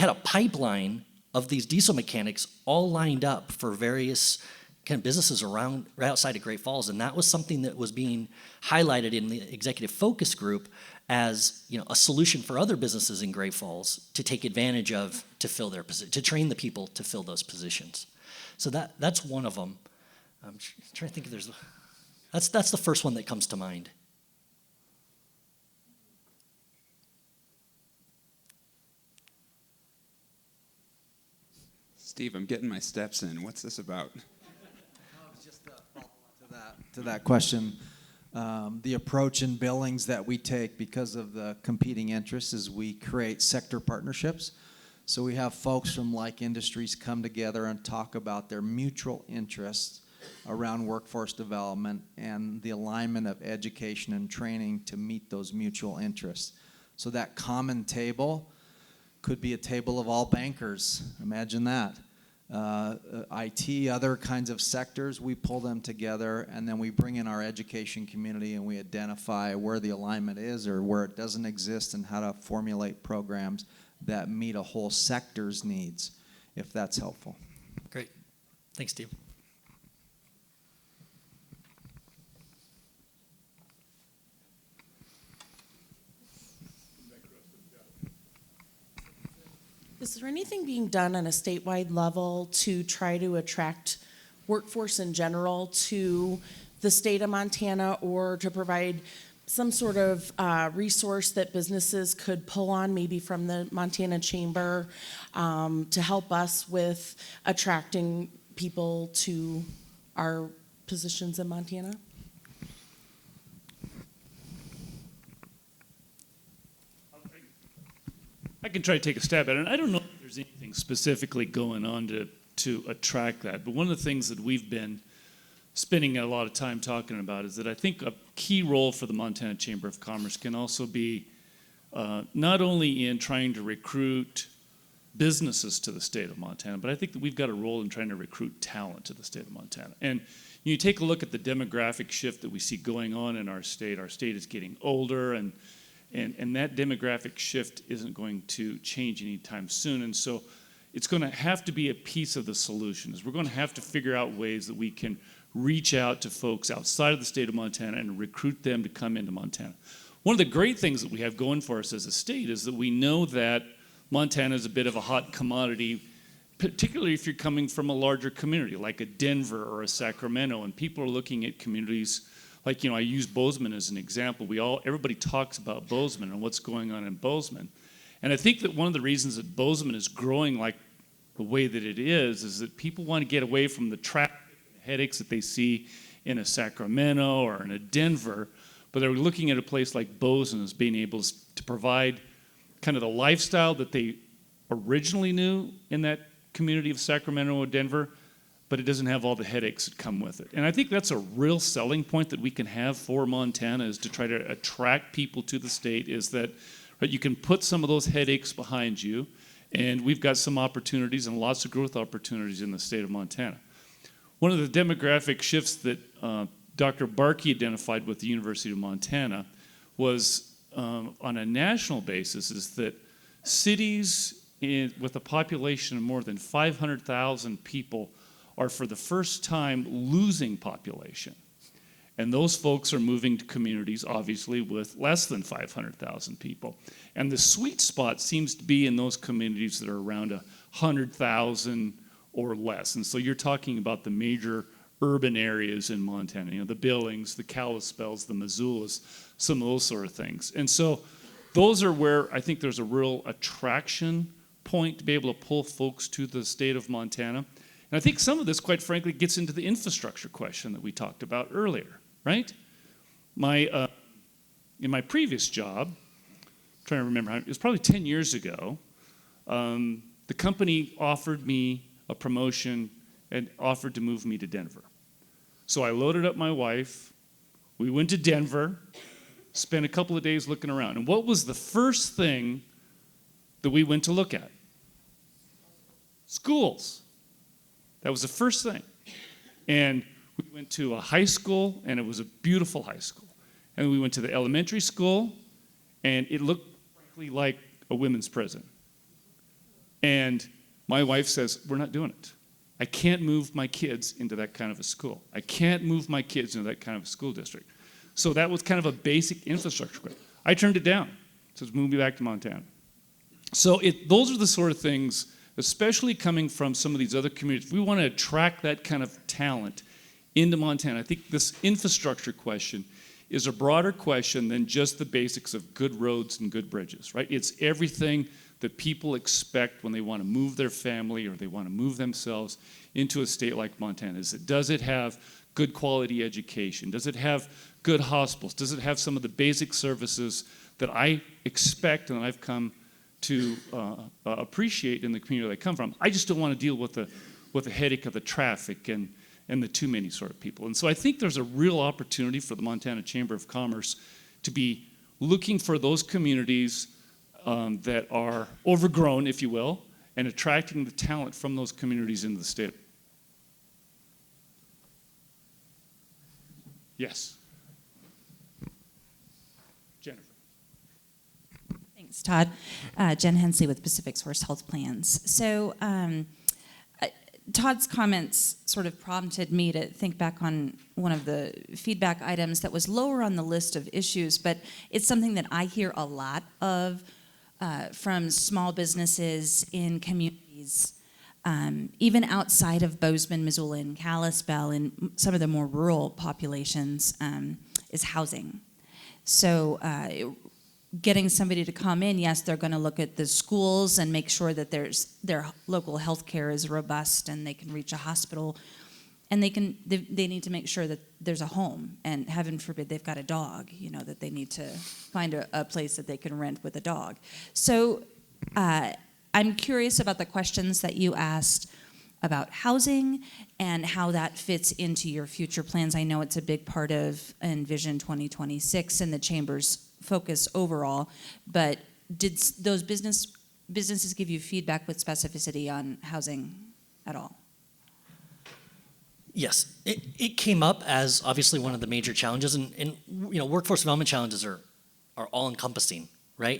a pipeline of these diesel mechanics all lined up for various kind of businesses right outside of Great Falls, and that was something that was being highlighted in the executive focus group as, a solution for other businesses in Great Falls to take advantage of, to fill their position, to train the people to fill those positions. So that's one of them. I'm trying to think if there's. That's the first one that comes to mind. Steve, I'm getting my steps in. What's this about? Just a follow-up to that question. The approach in Billings that we take, because of the competing interests, is we create sector partnerships. So we have folks from like industries come together and talk about their mutual interests around workforce development and the alignment of education and training to meet those mutual interests. So that common table could be a table of all bankers. Imagine that. IT, other kinds of sectors, we pull them together, and then we bring in our education community and we identify where the alignment is or where it doesn't exist, and how to formulate programs that meet a whole sector's needs, if that's helpful. Great. Thanks, Steve. Is there anything being done on a statewide level to try to attract workforce in general to the state of Montana, or to provide some sort of resource that businesses could pull on, maybe from the Montana Chamber, to help us with attracting people to our positions in Montana? I can try to take a stab at it. I don't know if there's anything specifically going on to attract that, but one of the things that we've been spending a lot of time talking about is that I think a key role for the Montana Chamber of Commerce can also be not only in trying to recruit businesses to the state of Montana, but I think that we've got a role in trying to recruit talent to the state of Montana. And you take a look at the demographic shift that we see going on in our state. Our state is getting older, and that demographic shift isn't going to change anytime soon. And so it's going to have to be a piece of the solution. Is we're going to have to figure out ways that we can reach out to folks outside of the state of Montana and recruit them to come into Montana. One of the great things that we have going for us as a state is that we know that Montana is a bit of a hot commodity, particularly if you're coming from a larger community like a Denver or a Sacramento, and people are looking at communities like, I use Bozeman as an example. Everybody talks about Bozeman and what's going on in Bozeman. And I think that one of the reasons that Bozeman is growing like the way that it is that people want to get away from the traffic and headaches that they see in a Sacramento or in a Denver, but they're looking at a place like Bozeman as being able to provide kind of the lifestyle that they originally knew in that community of Sacramento or Denver, but it doesn't have all the headaches that come with it. And I think that's a real selling point that we can have for Montana, is to try to attract people to the state, is that you can put some of those headaches behind you, and we've got some opportunities and lots of growth opportunities in the state of Montana. One of the demographic shifts that Dr. Barkey identified with the University of Montana was on a national basis, is that cities with a population of more than 500,000 people are for the first time losing population. And those folks are moving to communities, obviously, with less than 500,000 people. And the sweet spot seems to be in those communities that are around 100,000 or less. And so you're talking about the major urban areas in Montana, the Billings, the Kalispells, the Missoulas, some of those sort of things. And so those are where I think there's a real attraction point to be able to pull folks to the state of Montana. And I think some of this, quite frankly, gets into the infrastructure question that we talked about earlier, right? In my previous job, I'm trying to remember, it was probably 10 years ago, the company offered me a promotion and offered to move me to Denver. So I loaded up my wife, we went to Denver, spent a couple of days looking around. And what was the first thing that we went to look at? Schools. That was the first thing. And we went to a high school, and it was a beautiful high school. And we went to the elementary school, and it looked frankly like a women's prison. And my wife says, we're not doing it. I can't move my kids into that kind of a school. I can't move my kids into that kind of a school district. So that was kind of a basic infrastructure question. I turned it down. Says, move me back to Montana. So those are the sort of things, especially coming from some of these other communities. We want to attract that kind of talent into Montana. I think this infrastructure question is a broader question than just the basics of good roads and good bridges, right? It's everything that people expect when they want to move their family or they want to move themselves into a state like Montana. Does it have good quality education? Does it have good hospitals? Does it have some of the basic services that I expect and I've come to appreciate in the community I come from? I just don't want to deal with the headache of the traffic and the too many sort of people. And so I think there's a real opportunity for the Montana Chamber of Commerce to be looking for those communities that are overgrown, if you will, and attracting the talent from those communities into the state. Yes. Jennifer. Thanks, Todd. Jen Hensley with Pacific Source Health Plans. So Todd's comments sort of prompted me to think back on one of the feedback items that was lower on the list of issues, but it's something that I hear a lot of from small businesses in communities, even outside of Bozeman, Missoula, and Kalispell, and some of the more rural populations, is housing. So getting somebody to come in, yes, they're going to look at the schools and make sure that their local health care is robust and they can reach a hospital, and they need to make sure that there's a home, and heaven forbid they've got a dog, that they need to find a place that they can rent with a dog. So I'm curious about the questions that you asked about housing and how that fits into your future plans. I know it's a big part of Envision 2026 and the Chamber's focus overall, but did those businesses give you feedback with specificity on housing at all? Yes, it came up as obviously one of the major challenges, and workforce development challenges are all encompassing, right?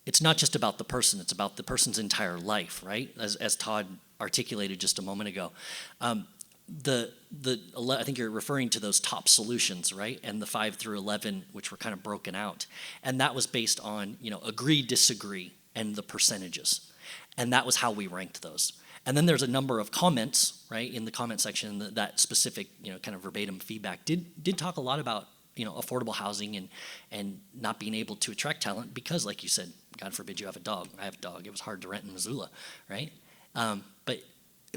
it's not just about the person, it's about the person's entire life, right? As Todd articulated just a moment ago. I think you're referring to those top solutions, right? And the 5 through 11, which were kind of broken out. And that was based on, agree, disagree, and the percentages. And that was how we ranked those. And then there's a number of comments, right, in the comment section that specific, kind of verbatim feedback did talk a lot about, affordable housing and not being able to attract talent because, like you said, God forbid you have a dog. I have a dog. It was hard to rent in Missoula, right? But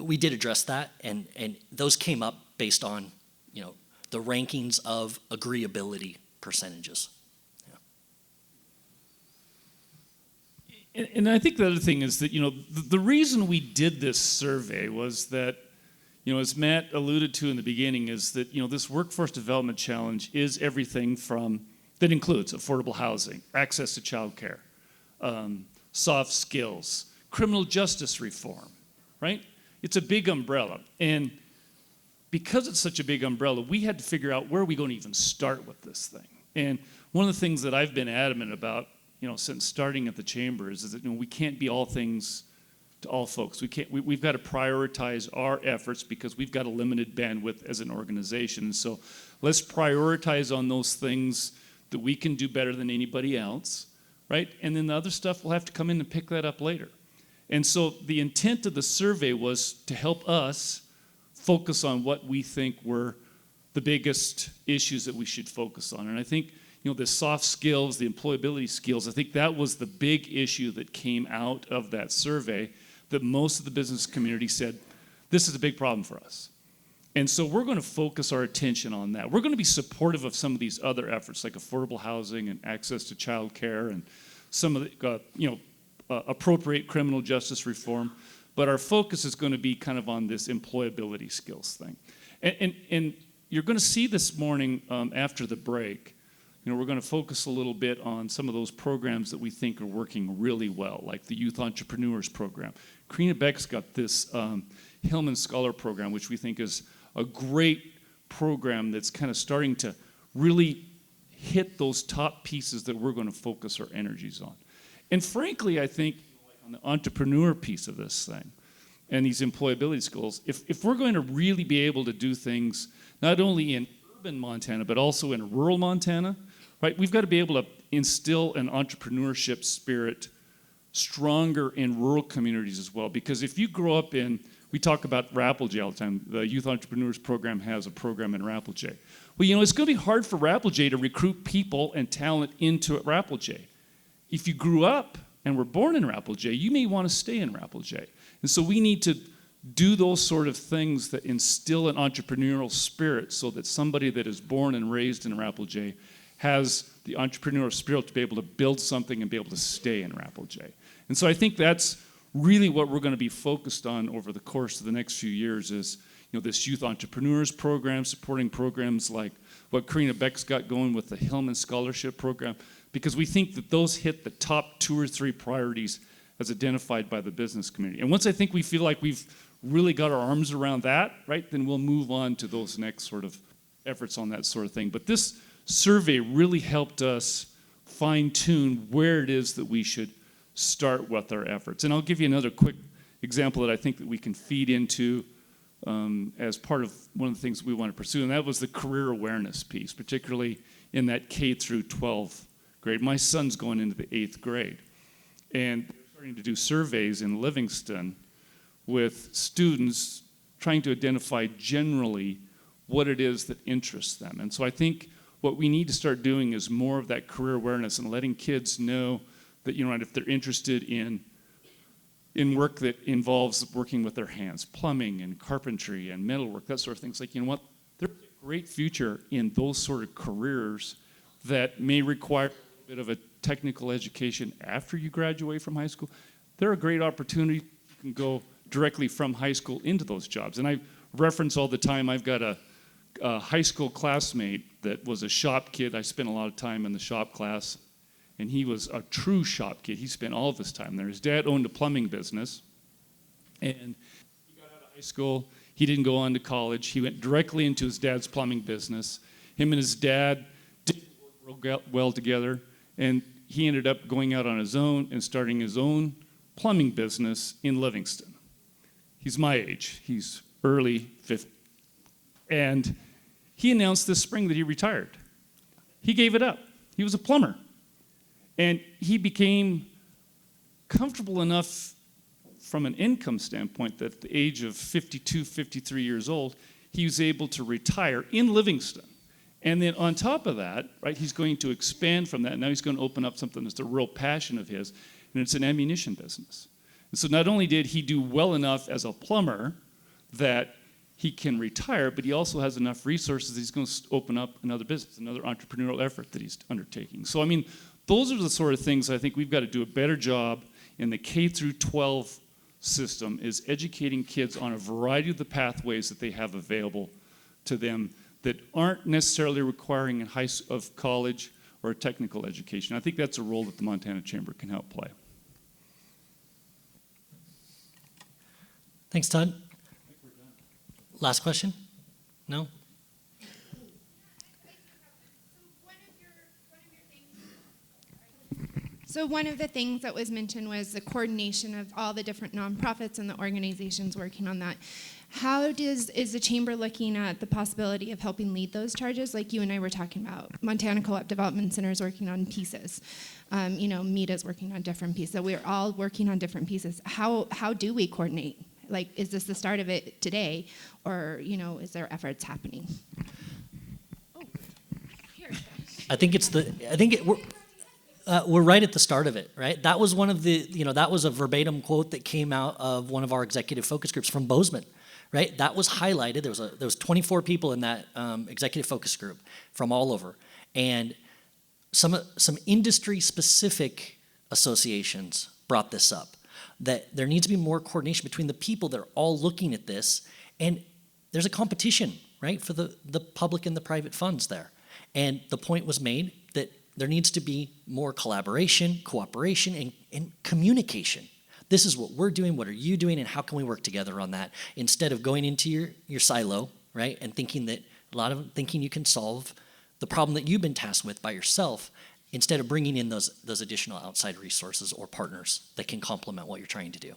we did address that, and those came up based on, the rankings of agreeability percentages. And I think the other thing is that, the reason we did this survey was that, as Matt alluded to in the beginning, is that, this workforce development challenge is everything that includes affordable housing, access to childcare, soft skills, criminal justice reform, right? It's a big umbrella. And because it's such a big umbrella, we had to figure out where are we going to even start with this thing. And one of the things that I've been adamant about, since starting at the chamber is that we can't be all things to all folks. We've got to prioritize our efforts because we've got a limited bandwidth as an organization. So let's prioritize on those things that we can do better than anybody else, right? And then the other stuff we'll have to come in and pick that up later. And so the intent of the survey was to help us focus on what we think were the biggest issues that we should focus on. And I think, the soft skills, the employability skills, I think that was the big issue that came out of that survey that most of the business community said, this is a big problem for us. And so we're going to focus our attention on that. We're going to be supportive of some of these other efforts like affordable housing and access to child care and some of the, appropriate criminal justice reform. But our focus is going to be kind of on this employability skills thing. And you're going to see this morning after the break, we're going to focus a little bit on some of those programs that we think are working really well, like the Youth Entrepreneurs Program. Karina Beck's got this Hillman Scholar Program, which we think is a great program that's kind of starting to really hit those top pieces that we're going to focus our energies on. And frankly, I think on the entrepreneur piece of this thing and these employability skills, if we're going to really be able to do things not only in urban Montana, but also in rural Montana, right? We've got to be able to instill an entrepreneurship spirit stronger in rural communities as well. Because if you grow up we talk about Rapelje all the time. The Youth Entrepreneurs Program has a program in Rapelje. Well, it's going to be hard for Rapelje to recruit people and talent into Rapelje. If you grew up and were born in Rapelje, you may want to stay in Rapelje. And so we need to do those sort of things that instill an entrepreneurial spirit so that somebody that is born and raised in Rapelje has the entrepreneurial spirit to be able to build something and be able to stay in Rapelje. And so I think that's really what we're going to be focused on over the course of the next few years is, this Youth Entrepreneurs Program, supporting programs like what Karina Beck's got going with the Hillman Scholarship Program, because we think that those hit the top 2 or 3 priorities as identified by the business community. And once I think we feel like we've really got our arms around that, right, then we'll move on to those next sort of efforts on that sort of thing. But this survey really helped us fine-tune where it is that we should start with our efforts. And I'll give you another quick example that I think that we can feed into as part of one of the things we want to pursue, and that was the career awareness piece, particularly in that K through 12 grade. My son's going into the 8th grade, and they're starting to do surveys in Livingston with students trying to identify generally what it is that interests them. And so I think what we need to start doing is more of that career awareness and letting kids know that, if they're interested in work that involves working with their hands, plumbing and carpentry and metalwork, that sort of thing. It's like, there's a great future in those sort of careers that may require a bit of a technical education after you graduate from high school. There are great opportunities. You can go directly from high school into those jobs. And I reference all the time, I've got a high school classmate that was a shop kid. I spent a lot of time in the shop class. And he was a true shop kid. He spent all of his time there. His dad owned a plumbing business. And he got out of high school. He didn't go on to college. He went directly into his dad's plumbing business. Him and his dad didn't work real well together. And he ended up going out on his own and starting his own plumbing business in Livingston. He's my age. He's early 50. And he announced this spring that he retired. He gave it up. He was a plumber. And he became comfortable enough from an income standpoint that at the age of 52, 53 years old, he was able to retire in Livingston. And then on top of that, right, he's going to expand from that. Now he's going to open up something that's a real passion of his, and it's an ammunition business. And so not only did he do well enough as a plumber that he can retire, but he also has enough resources that he's going to open up another business, another entrepreneurial effort that he's undertaking. So, I mean, those are the sort of things I think we've got to do a better job in the K through 12 system, is educating kids on a variety of the pathways that they have available to them that aren't necessarily requiring of college or a technical education. I think that's a role that the Montana Chamber can help play. Thanks, Todd. Last question? No? So one of the things that was mentioned was the coordination of all the different nonprofits and the organizations working on that. How is the chamber looking at the possibility of helping lead those charges? Like you and I were talking about, Montana Co-op Development Center is working on pieces. MEDA's working on different pieces. So we're all working on different pieces. How do we coordinate? Like, is this the start of it today, or is there efforts happening? We're right at the start of it, right? That was one of the, that was a verbatim quote that came out of one of our executive focus groups from Bozeman, right? That was highlighted. There was 24 people in that executive focus group from all over, and some industry-specific associations brought this up, that there needs to be more coordination between the people that are all looking at this, and there's a competition, right, for the public and the private funds there. And the point was made that there needs to be more collaboration, cooperation, and communication. This is what we're doing, what are you doing, and how can we work together on that, instead of going into your silo, right, and thinking that thinking you can solve the problem that you've been tasked with by yourself, instead of bringing in those additional outside resources or partners that can complement what you're trying to do.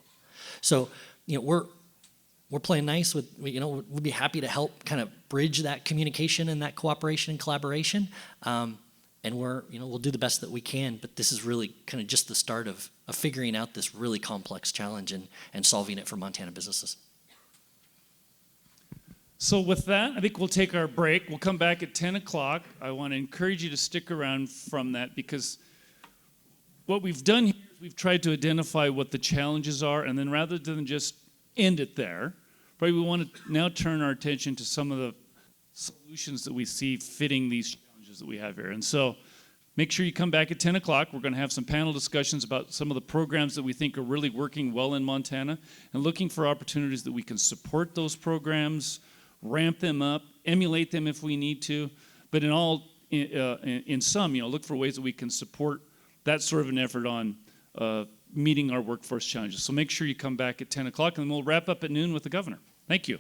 So, we're playing nice with, we'd be happy to help kind of bridge that communication and that cooperation and collaboration. And we'll do the best that we can, but this is really kind of just the start of figuring out this really complex challenge and solving it for Montana businesses. So with that, I think we'll take our break. We'll come back at 10 o'clock. I want to encourage you to stick around from that, because what we've done here is we've tried to identify what the challenges are, and then rather than just end it there, probably we want to now turn our attention to some of the solutions that we see fitting these challenges that we have here. And so make sure you come back at 10 o'clock. We're going to have some panel discussions about some of the programs that we think are really working well in Montana, and looking for opportunities that we can support those programs, ramp them up, emulate them if we need to, but in sum, look for ways that we can support that sort of an effort on meeting our workforce challenges. So make sure you come back at 10 o'clock, and then we'll wrap up at noon with the governor. Thank you.